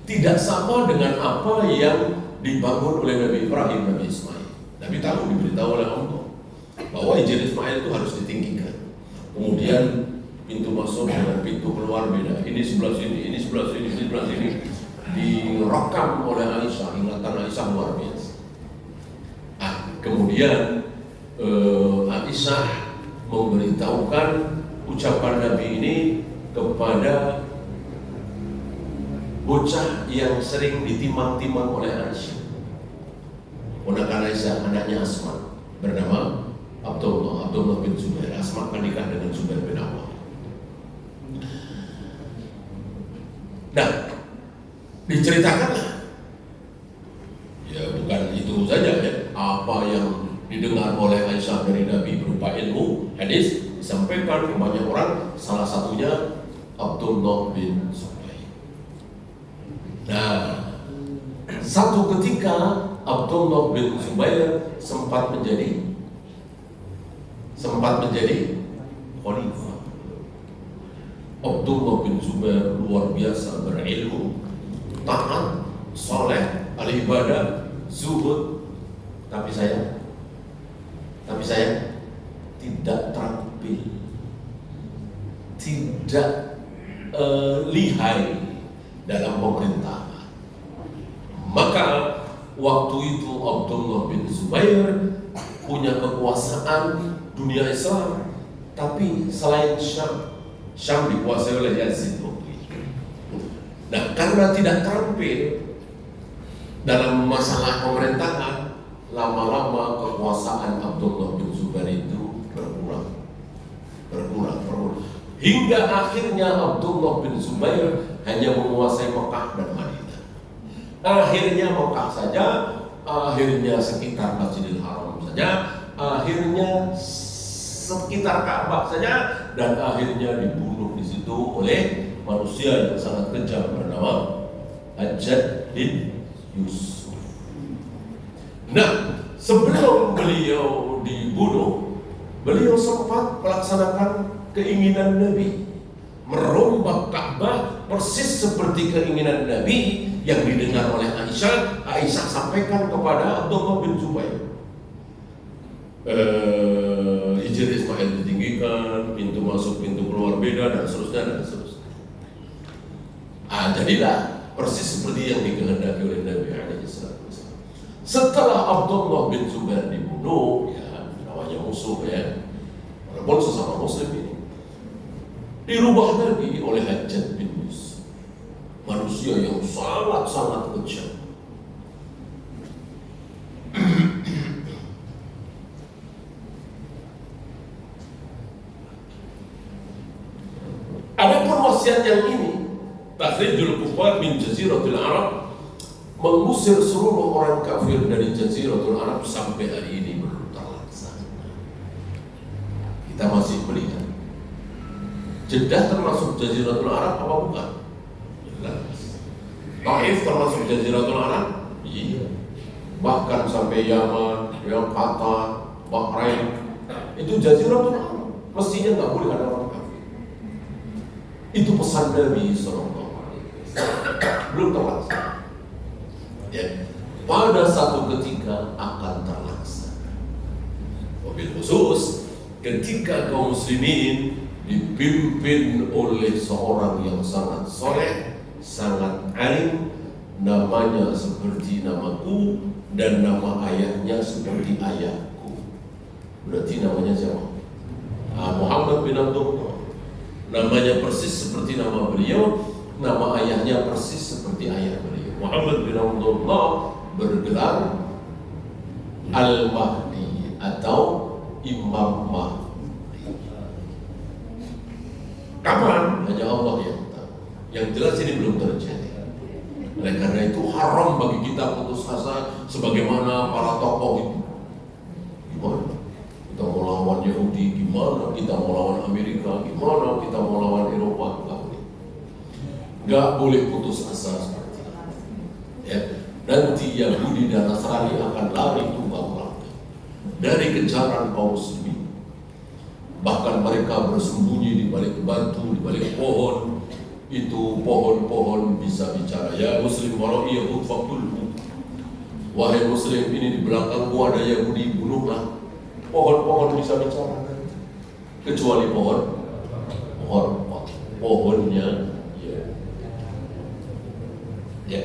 Tidak sama dengan apa yang dibangun oleh Nabi Ibrahim, Nabi Ismail. Nabi tahu, diberitahu oleh Allah bahwa hijir Ismail itu harus ditinggikan. Kemudian pintu masuk dengan pintu keluar beda. Ini sebelah sini, ini sebelah sini, ini sebelah sini. Direkam oleh Aisyah, ingatan Aisyah luar biasa. Kemudian Aisyah memberitahukan ucapan Nabi ini kepada bocah yang sering ditimang-timang oleh Aisyah. Ponakan Aisyah, anaknya Asma, bernama Abdullah bin Zubair. Asma kan nikah dengan Zubair bin Awam. Nah, diceritakanlah. Ya bukan itu saja ya, apa yang didengar oleh Aisyah dari Nabi berupa ilmu hadis disampaikan ke banyak orang, salah satunya Abdullah bin Zubair. Nah, satu ketika Abdullah bin Zubair sempat menjadi khalifah. Abdullah bin Zubair luar biasa berilmu, taat, soleh, ahli ibadah, zuhud, tapi saya tidak terampil, tidak lihai dalam pemerintahan. Maka waktu itu Abdullah bin Zubair punya kekuasaan dunia Islam, tapi selain Syam dikuasai oleh Yazid waktu itu. Nah, karena tidak terampil dalam masalah pemerintahan, lama-lama kekuasaan Abdullah bin Zubair itu berkurang. Hingga akhirnya Abdullah bin Zubair hanya menguasai Mekah dan Madinah. Akhirnya Mekah saja, akhirnya sekitar Masjidil Haram saja, akhirnya sekitar Ka'bah saja, dan akhirnya dibunuh di situ oleh manusia yang sangat kejam bernama Hajjaj bin Yusuf. Nah, sebelum beliau dibunuh, beliau sempat melaksanakan keinginan Nabi, merombak Ka'bah persis seperti keinginan Nabi yang didengar oleh Aisyah. Aisyah sampaikan kepada Abdullah bin Zubair. Hijir Ismail ditinggikan, pintu masuk, pintu keluar beda, dan seterusnya. Jadilah persis seperti yang dikehendaki oleh Nabi SAW. Setelah Abdullah bin Zubair dibunuh, ya namanya musuh ya, walaupun sesama Muslim ini, dirubah lagi oleh Hajjaj bin Yusuf, manusia yang sangat kejam. Adapun wasiat yang ini, takhrijul kufar min Jaziratul Arab, mengusir seluruh orang kafir dari Jaziratul Arab, sampai hari ini belum terlaksana. Kita masih melihat Jeddah termasuk Jaziratul Arab apa bukan? Jelas. Taif termasuk Jaziratul Arab? Iya. Bahkan sampai Yaman, Qatar, Bahrain, itu Jaziratul Arab. Mestinya nggak boleh ada orang kafir. Itu pesan Nabi SAW. Belum terlaksana. Ya. Pada satu ketika akan terlaksana. Wabil khusus ketika kaum muslimin dipimpin oleh seorang yang sangat soleh, sangat alim, namanya seperti namaku dan nama ayahnya seperti ayahku. Berarti namanya siapa? Muhammad bin Abdullah. Namanya persis seperti nama beliau, nama ayahnya persis seperti ayah beliau. Muhammad bin Abdullah bergelar Al-Mahdi atau Imam Mahdi. Kapan? Hanya Allah yang tahu. Yang jelas ini belum terjadi. Oleh karena itu haram bagi kita putus asa sebagaimana para tokoh itu. Gimana? Kita mau lawan Yahudi, gimana? Kita mau lawan Amerika, gimana? Kita mau lawan Eropa, nggak boleh putus asa seperti itu. Ya, nanti Yahudi dan Nasrani akan lari tunggang dari kejaran kaum muslimin. Bahkan mereka bersembunyi di balik batu, di balik pohon. Itu pohon-pohon bisa bicara. Ya Muslim, walau ia utfaqulhu. Wahai Muslim, ini di belakang gua ada Yahudi, bunuhlah. Pohon-pohon bisa bicara. Kecuali pohonnya. Ya.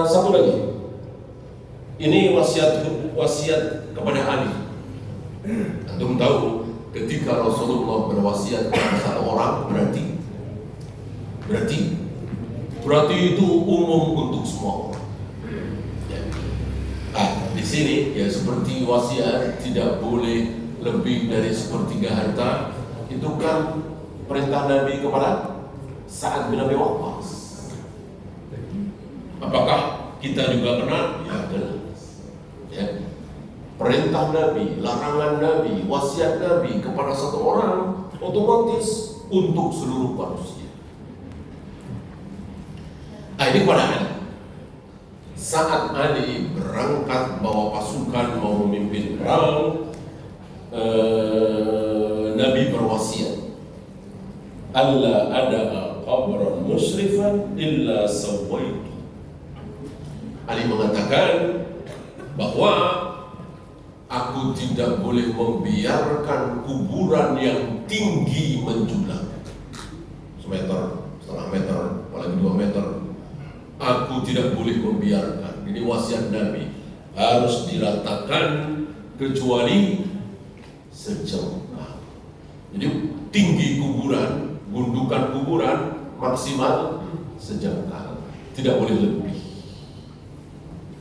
Satu lagi. Ini wasiat kepada Ali. Antum tahu ketika Rasulullah berwasiat kepada satu orang berarti itu umum untuk semua orang. Ya. Di sini ya seperti wasiat tidak boleh lebih dari sepertiga harta, itu kan perintah Nabi kepada Sa'ad bin Abi Waqqas. Apakah kita juga kenal? Ya kenal. Ya. Perintah Nabi, larangan Nabi, wasiat Nabi kepada satu orang otomatis untuk seluruh manusia. Ini pada Ali. Saat Ali berangkat bawa pasukan mau memimpin perang, Nabi berwasiat, "Alla ada qabran musrifan illa sawaitu." Ali mengatakan bahwa aku tidak boleh membiarkan kuburan yang tinggi menjulang semeter, setengah meter, apalagi 2 meter. Aku tidak boleh membiarkan. Ini wasiat Nabi, harus diratakan kecuali sejengkal. Jadi tinggi kuburan, gundukan kuburan maksimal sejengkal, tidak boleh lebih.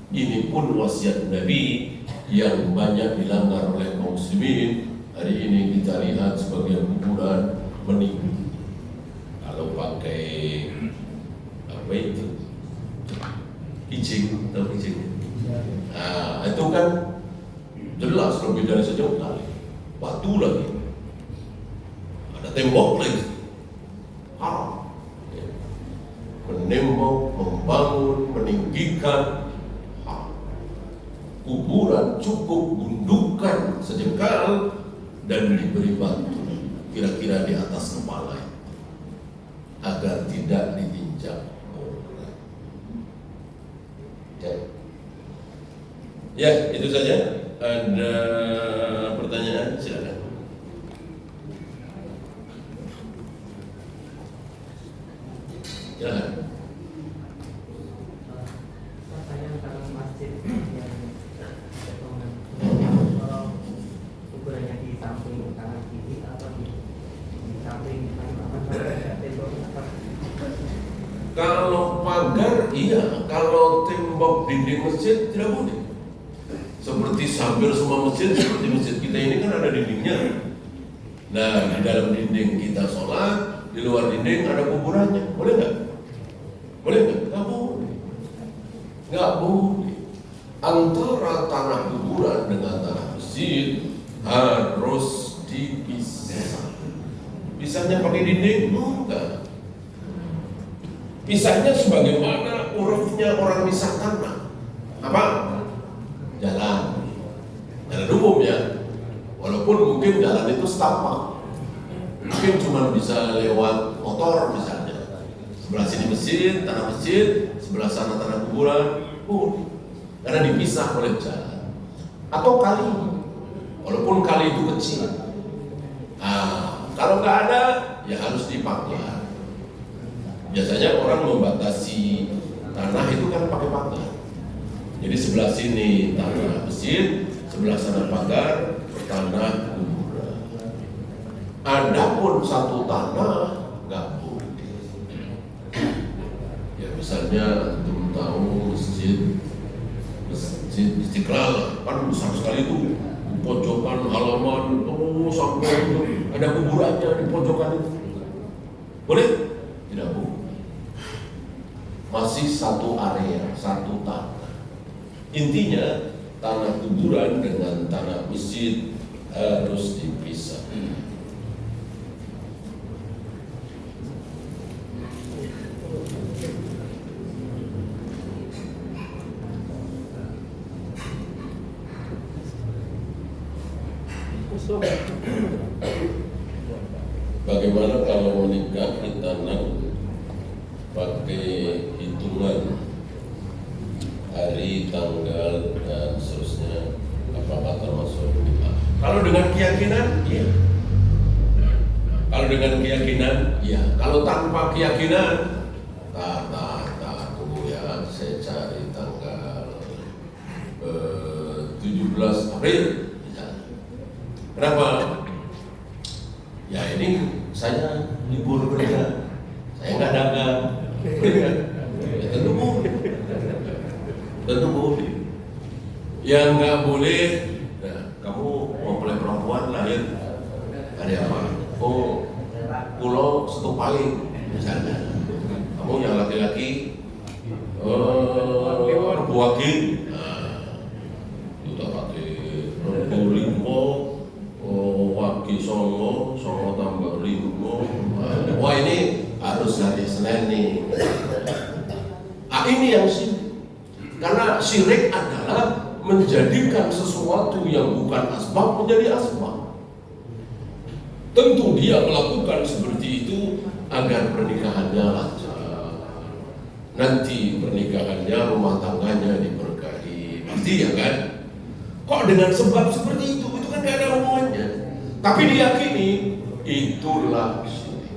Ini pun wasiat Nabi yang banyak dilanggar oleh kaum muslimin. Hari ini kita lihat sebagian kuburan meninggi. Kalau pakai apa itu? Ijing, atau ijing. Itu kan jelas lebih dari sejengkal. Batu lagi. Ada tembok lagi. Haram. Menembok, membangun, meninggikan. Kuburan cukup gundukan sejengkal dan diberi batu kira-kira di atas kepala agar tidak diinjak orang. Ya, itu saja. Ada pertanyaan? Silakan. Silakan. Pertanyaan tentang masjid yang ukurannya di samping kanan kiri atau di samping kanan tembok apa? Kalau pagar iya, kalau tembok dinding masjid tidak boleh. Seperti hampir semua masjid, seperti masjid kita ini kan ada dindingnya. Nah, di dalam dinding kita sholat, di luar dinding ada kuburannya. Boleh nggak? Boleh nggak? Nggak boleh. Nggak boleh. Antara tanah kuburan dengan tanah masjid harus dipisah. Pisahnya pakai dinding? Enggak. Pisahnya sebagaimana urufnya orang misah tanah. Apa? Jalan umum ya. Walaupun mungkin jalan itu setapak, mungkin cuma bisa lewat motor misalnya. Sebelah sini masjid, tanah masjid, sebelah sana tanah kuburan, karena dipisah oleh jalan. atau kali, walaupun kali itu kecil. Kalau nggak ada, ya harus dipagar. Biasanya orang membatasi tanah itu kan pakai pagar. Jadi sebelah sini tanah masjid, sebelah sana pagar, tanah kuburan. Adapun satu tanah nggak boleh. Ya misalnya untuk tahu masjid Istiqlal kan besar sekali itu, pojokan halaman sampai itu ada kuburannya di pojokan itu. Boleh? Tidak boleh. Masih satu area, satu tanah. Intinya tanah kuburan dengan tanah masjid harus dipisah. Bagaimana kalau menikah di tanah pakai hitungan hari, tanggal, dan seterusnya, apakah termasuk bid'ah? Kalau dengan keyakinan, iya. Kalau dengan keyakinan, iya. Kalau tanpa keyakinan, tunggu ya, saya cari tanggal 17 April. Kenapa? Ya ini saya libur kerja, saya nggak dagang, ya, tentu boleh. Yang nggak boleh, nah, kamu mempelai perempuan lahir hari apa? Oh, pulau Setupali misalnya. Kamu yang laki-laki, Buagi, itu pakai Limpo. Wagi Songo tambah Limo. Wah ini harus hari Senin nih. Ini yang syirik. Karena syirik adalah menjadikan sesuatu yang bukan asbab menjadi asbab. Tentu dia melakukan seperti itu agar pernikahannya lancar. Nanti pernikahannya, rumah tangganya diberkahi. Pasti ya kan? Kok dengan sebab seperti itu kan gak ada hubungannya. Tapi diyakini itulah syirik.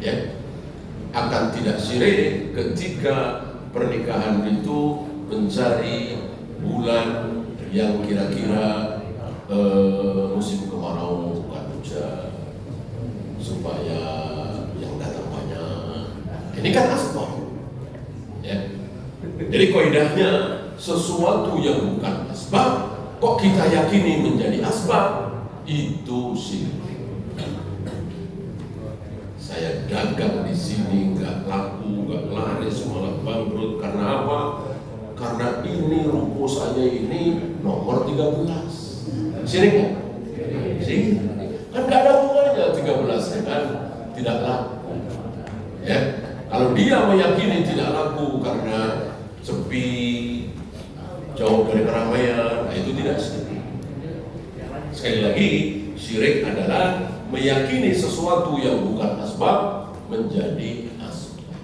Ya, akan tidak syirik ketika pernikahan itu mencari bulan yang kira-kira musim kemarau bukan hujan supaya yang datang banyak. Ini kan asbab. Ya. Jadi kaidahnya sesuatu yang bukan asbab kok kita yakini menjadi asbab, itu syirik. Saya dagang di sini nggak laku, nggak laris, malah bangkrut. Karena apa? Karena ini ruko saya ini nomor 13. Syirik nggak? Syirik. Kan nggak ada hubungannya 13 kan tidak laku. Ya, kalau dia meyakini tidak laku karena sepi, jauh dari keramaian, itu tidak syirik. Sekali lagi, syirik adalah meyakini sesuatu yang bukan asbab menjadi asbab.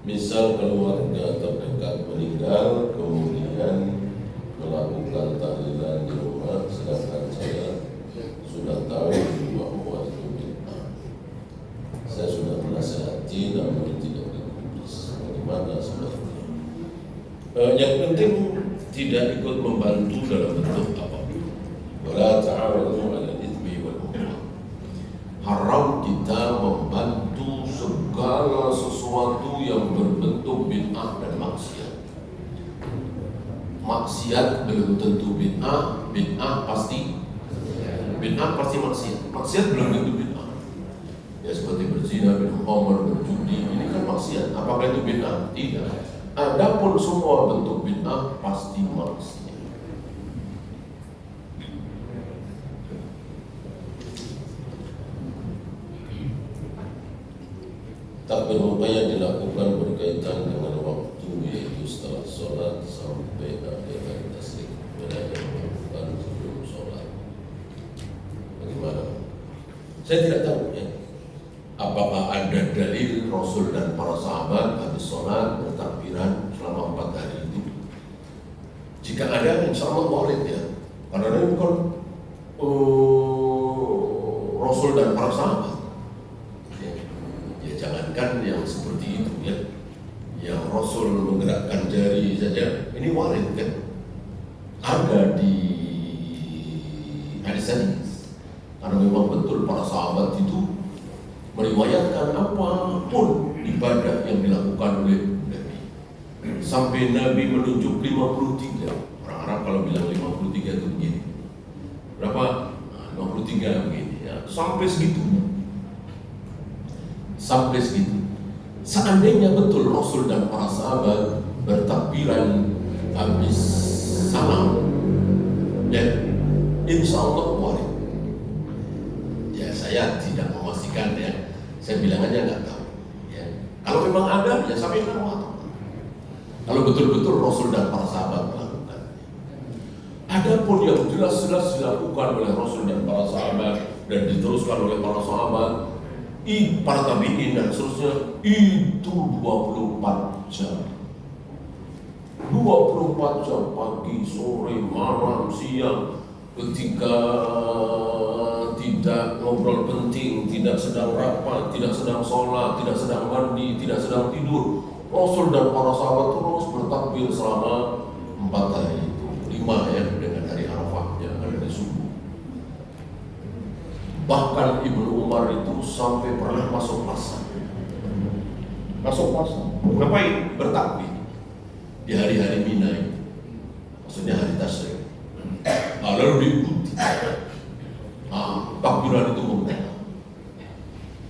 Misal keluarga terdekat meninggal, kemudian melakukan tahlilan di rumah, sedangkan saya sudah tahu bahwa itu bid'ah. Saya sudah menasihati namun tidak digubris. Bagaimana sebaiknya? Yang penting tidak ikut membantu dalam bentuk apapun. Wala ta'awanu 'alal itsmi wal 'udwan. Haram kita membantu segala sesuatu yang berbentuk bid'ah dan maksiat. Maksiat belum tentu bid'ah, bid'ah pasti maksiat. Maksiat belum tentu bid'ah. Ya seperti berzina, minum khamr, berjudi, ini kan maksiat. Apakah itu bid'ah? Tidak. Adapun semua bentuk bid'ah pasti maksiat. Takbir rukiyah dilakukan berkaitan dengan waktu, yaitu setelah sholat sampai akhir taslim. Mereka melakukan sebelum sholat. Bagaimana? Saya tidak tahu ya. apakah ada dalil Rasul dan para sahabat habis sholat bertakbiran selama 4 hari itu? Jika ada, insya Allah warid ya. Karena ini kan Rasul dan para sahabat. Ya jangankan yang seperti itu ya, yang Rasul menggerakkan jari saja, ini warid kan? Ada di hadis-hadis. Karena memang betul para sahabat itu meriwayatkan apapun ibadah yang dilakukan oleh Nabi. Sampai Nabi menunjuk 53. Orang Arab kalau bilang 53 itu begini. Berapa? 53 begini ya. Sampai segitu. Sampai segitu. Seandainya betul Rasul dan para sahabat bertakbiran habis salam, dan insya Allah warid. Ya saya tidak memastikan ya, saya bilang aja nggak tahu. Ya. Kalau memang ada, ya sampai kan mau. Kalau betul-betul Rasul dan para sahabat melakukan. Adapun yang jelas-jelas dilakukan oleh Rasul dan para sahabat dan diteruskan oleh para sahabat, para tabi'in dan seterusnya, itu 24 jam. 24 jam pagi, sore, malam, siang, ketika tidak ngobrol penting, tidak sedang rapat, tidak sedang sholat, tidak sedang mandi, tidak sedang tidur, Rasul dan para sahabat terus bertakbir selama 4 hari itu, 5 ya dengan hari Arafah yang ada di subuh. Bahkan Ibnu Umar itu sampai pernah masuk pasar. Masuk pasar, ngapain? Bertakbir di hari-hari Mina itu, maksudnya hari Tasyrik. Lalu diikuti. Takbiran itu membelah.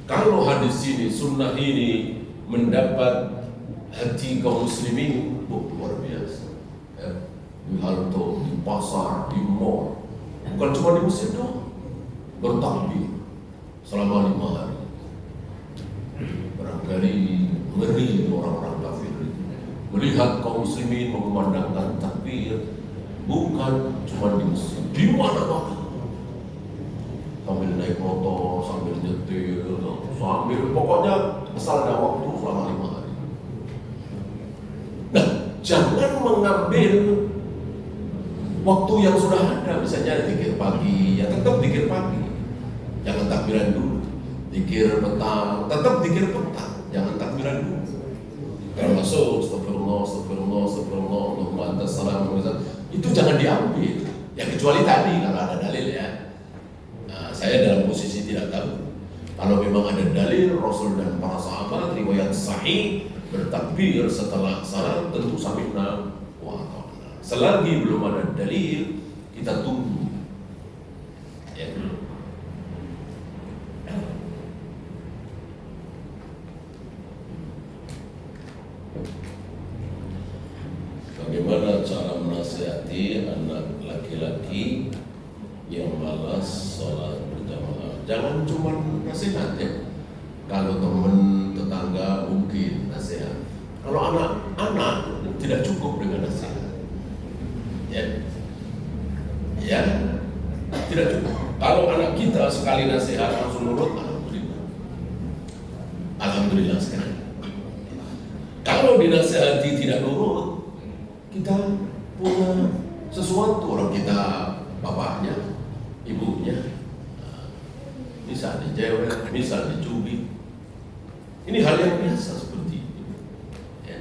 Kalau hadis ini, sunnah ini mendapat hati kaum muslimin, luar biasa. Ya. Di halte, di pasar, di mall, bukan cuma di masjid doang, bertakbir selama 5 hari. Barangkali ngeri orang-orang kafir itu melihat kaum muslimin mengumandangkan takbir bukan cuma di masjid, di mana-mana. Sambil naik motor, sambil nyetir, sambil pokoknya asal ada waktu selama 5 hari. Nah, jangan mengambil waktu yang sudah ada, misalnya zikir pagi, ya tetap zikir pagi, jangan takbiran dulu. Zikir petang, tetap zikir petang, jangan takbiran dulu. Kalau masuk, astagfirullah, Allahumma antas salam, itu jangan diambil. Ya kecuali tadi kalau ada dalil ya. Nah, saya dalam posisi tidak tahu. Kalau memang ada dalil Rasul dan para sahabat riwayat sahih bertakbir setelah salam, tentu sami'na wa ata'na. Selagi belum ada dalil, kita tunggu. Ya. Bagaimana cara menasihati anak laki-laki yang malas sholat berjamaah? Jangan cuma nasihat ya. Kalau teman tetangga mungkin nasihat. Kalau anak-anak tidak cukup dengan nasihat. Ya, tidak cukup. Kalau anak kita sekali nasihat langsung nurut, alhamdulillah sekali. Kalau dinasihati tidak nurut, kita punya sesuatu, orang kita bapaknya, ibunya, misal dijewel, misal dicubit. Ini hal yang biasa seperti itu. Ya.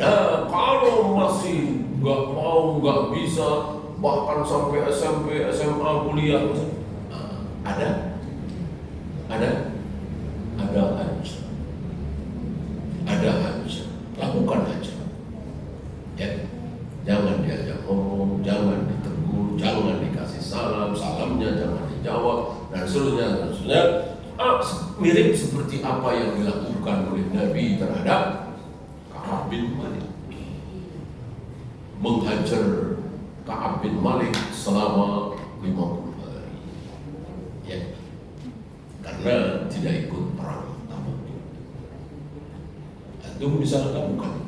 Nah, kalau masih nggak mau, nggak bisa, bahkan sampai SMP, SMA, kuliah, ada aja, lakukan aja. Ya. Jangan diajak ngomong, jangan ditegur, jangan dikasih salam, salamnya jangan dijawab, dan seterusnya. Mirip seperti apa yang dilakukan oleh Nabi terhadap Ka'ab bin Malik. Menghajar Ka'ab bin Malik selama 50 hari. Ya. Karena tidak ikut perang Tabuk. Itu bisa lakukan.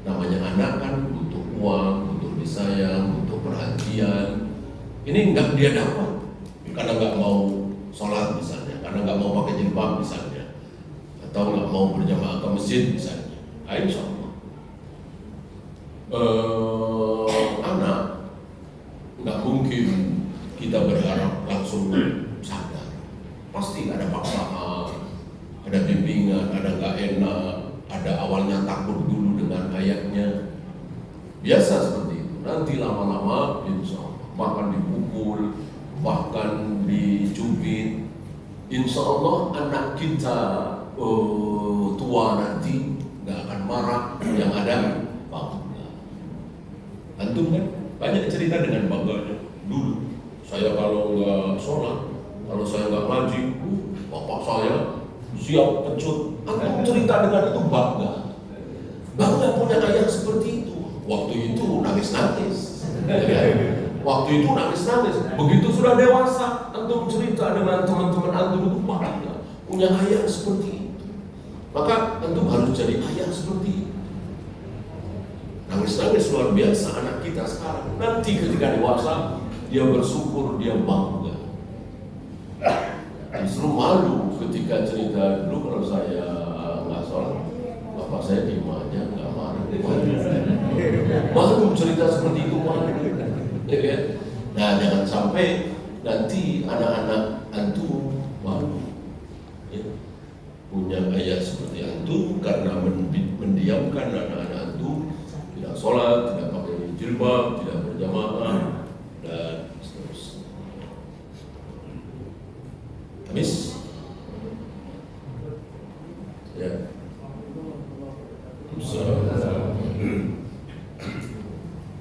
Namanya anak kan butuh uang, butuh disayang, butuh perhatian. Ini enggak dia dapat karena enggak mau sholat misalnya, karena enggak mau pakai jilbab misalnya. atau nggak mau berjamaah ke masjid misalnya, insya Allah anak nggak mungkin kita berharap langsung sadar. Pasti ada paksaan, ada bimbingan, ada nggak enak, ada awalnya takut dulu dengan ayatnya. Biasa seperti itu. Nanti lama-lama insya Allah, bahkan dipukul, bahkan dicubit. Insya Allah anak kita tua nanti nggak akan marah, yang ada bangga. Antum kan banyak cerita dengan bangganya. Dulu saya kalau nggak sholat, kalau saya nggak ngaji, bapak saya siap pecut. Antum cerita dengan itu bangga punya ayah seperti itu. Waktu itu nangis-nangis. Waktu itu nangis-nangis. Begitu sudah dewasa, antum cerita dengan teman-teman antum itu bangga punya ayah seperti itu. Maka antum harus jadi ayah seperti itu. Nangis-nangis luar biasa anak kita sekarang. Nanti ketika dewasa, dia bersyukur, dia bangga. Justru malu ketika cerita dulu kalau saya nggak sholat, bapak saya diem aja, nggak marah. Malu cerita seperti itu, malu. Ya, nah, jangan sampai nanti anak-anak antum malu punya ayah seperti antum karena mendiamkan anak-anak antum tidak sholat, tidak pakai jilbab, tidak berjamaah, dan seterusnya. Habis? Ya.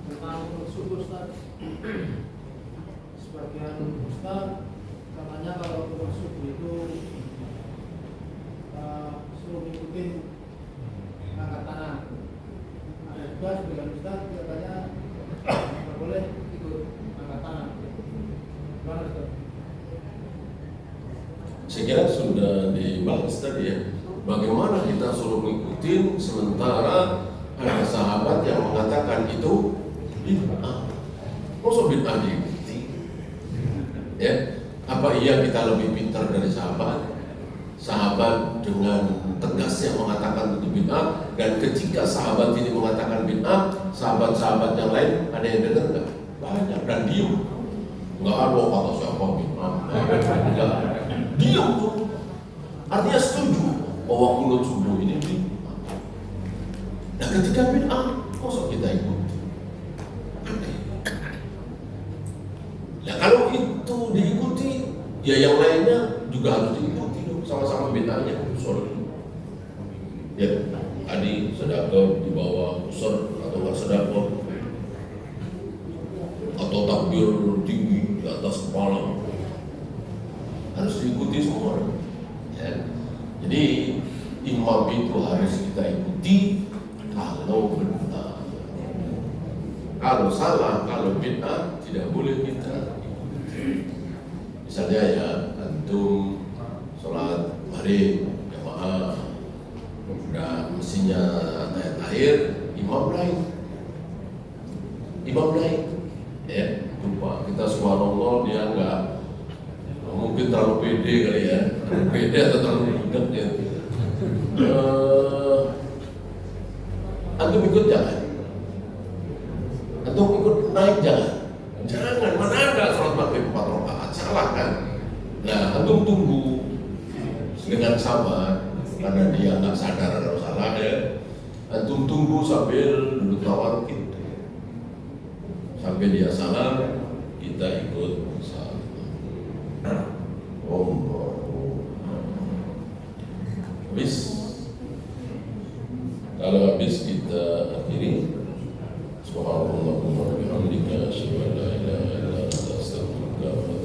Tentang subuh Ustaz, sebagian Ustaz katanya kalau subuh itu suruh ngikutin angkat tangan. Ada juga sebagian Ustaz katanya nggak boleh ikut angkat tangan. Gimana Ustaz? Saya kira sudah dibahas tadi ya. Bagaimana kita suruh ngikutin sementara ada sahabat yang mengatakan itu bid'ah. Masa bid'ah diikuti? Ya, apa iya kita lebih pintar dari sahabat? Sahabat dengan tegasnya mengatakan itu bid'ah, dan ketika sahabat ini mengatakan bid'ah, sahabat-sahabat yang lain ada yang dengar nggak? Banyak, dan diam. Nggak ada kata siapa bid'ah. Nggak, diam tuh. Artinya setuju bahwa kunut subuh ini bid'ah. Nah, ketika bid'ah, kok kita ikuti? Nah, kalau itu diikuti, ya yang lainnya juga harus diikuti dong, sama-sama bid'ahnya. Sorry. Ya, tadi sedekah di bawah pusar atau nggak sedekah, atau takbir tinggi di atas kepala, harus diikuti semua. Ya. Jadi imam itu harus kita ikuti kalau benar. Kalau salah, kalau bid'ah tidak boleh kita ikuti. Misalnya ya, antum sholat maghrib jamaah, udah mestinya air, imam naik, ya lupa kita subhanallah, dia enggak, mungkin terlalu pede kali ya, pede atau terlalu budak ya. Antum ikut jangan, antum ikut naik jangan, mana ada sholat maghrib 4 rakaat, salah kan? Nah, antum tunggu dengan sabar, karena dia nggak sadar atau salah ya. Antum tunggu sambil duduk tawar gitu, sampai dia salah, kita ikut salah. Habis, kalau habis kita akhiri. Subhanallah wa bihamdika, asyhadu an la ilaha illa anta, astaghfiruka wa atubu ilaik.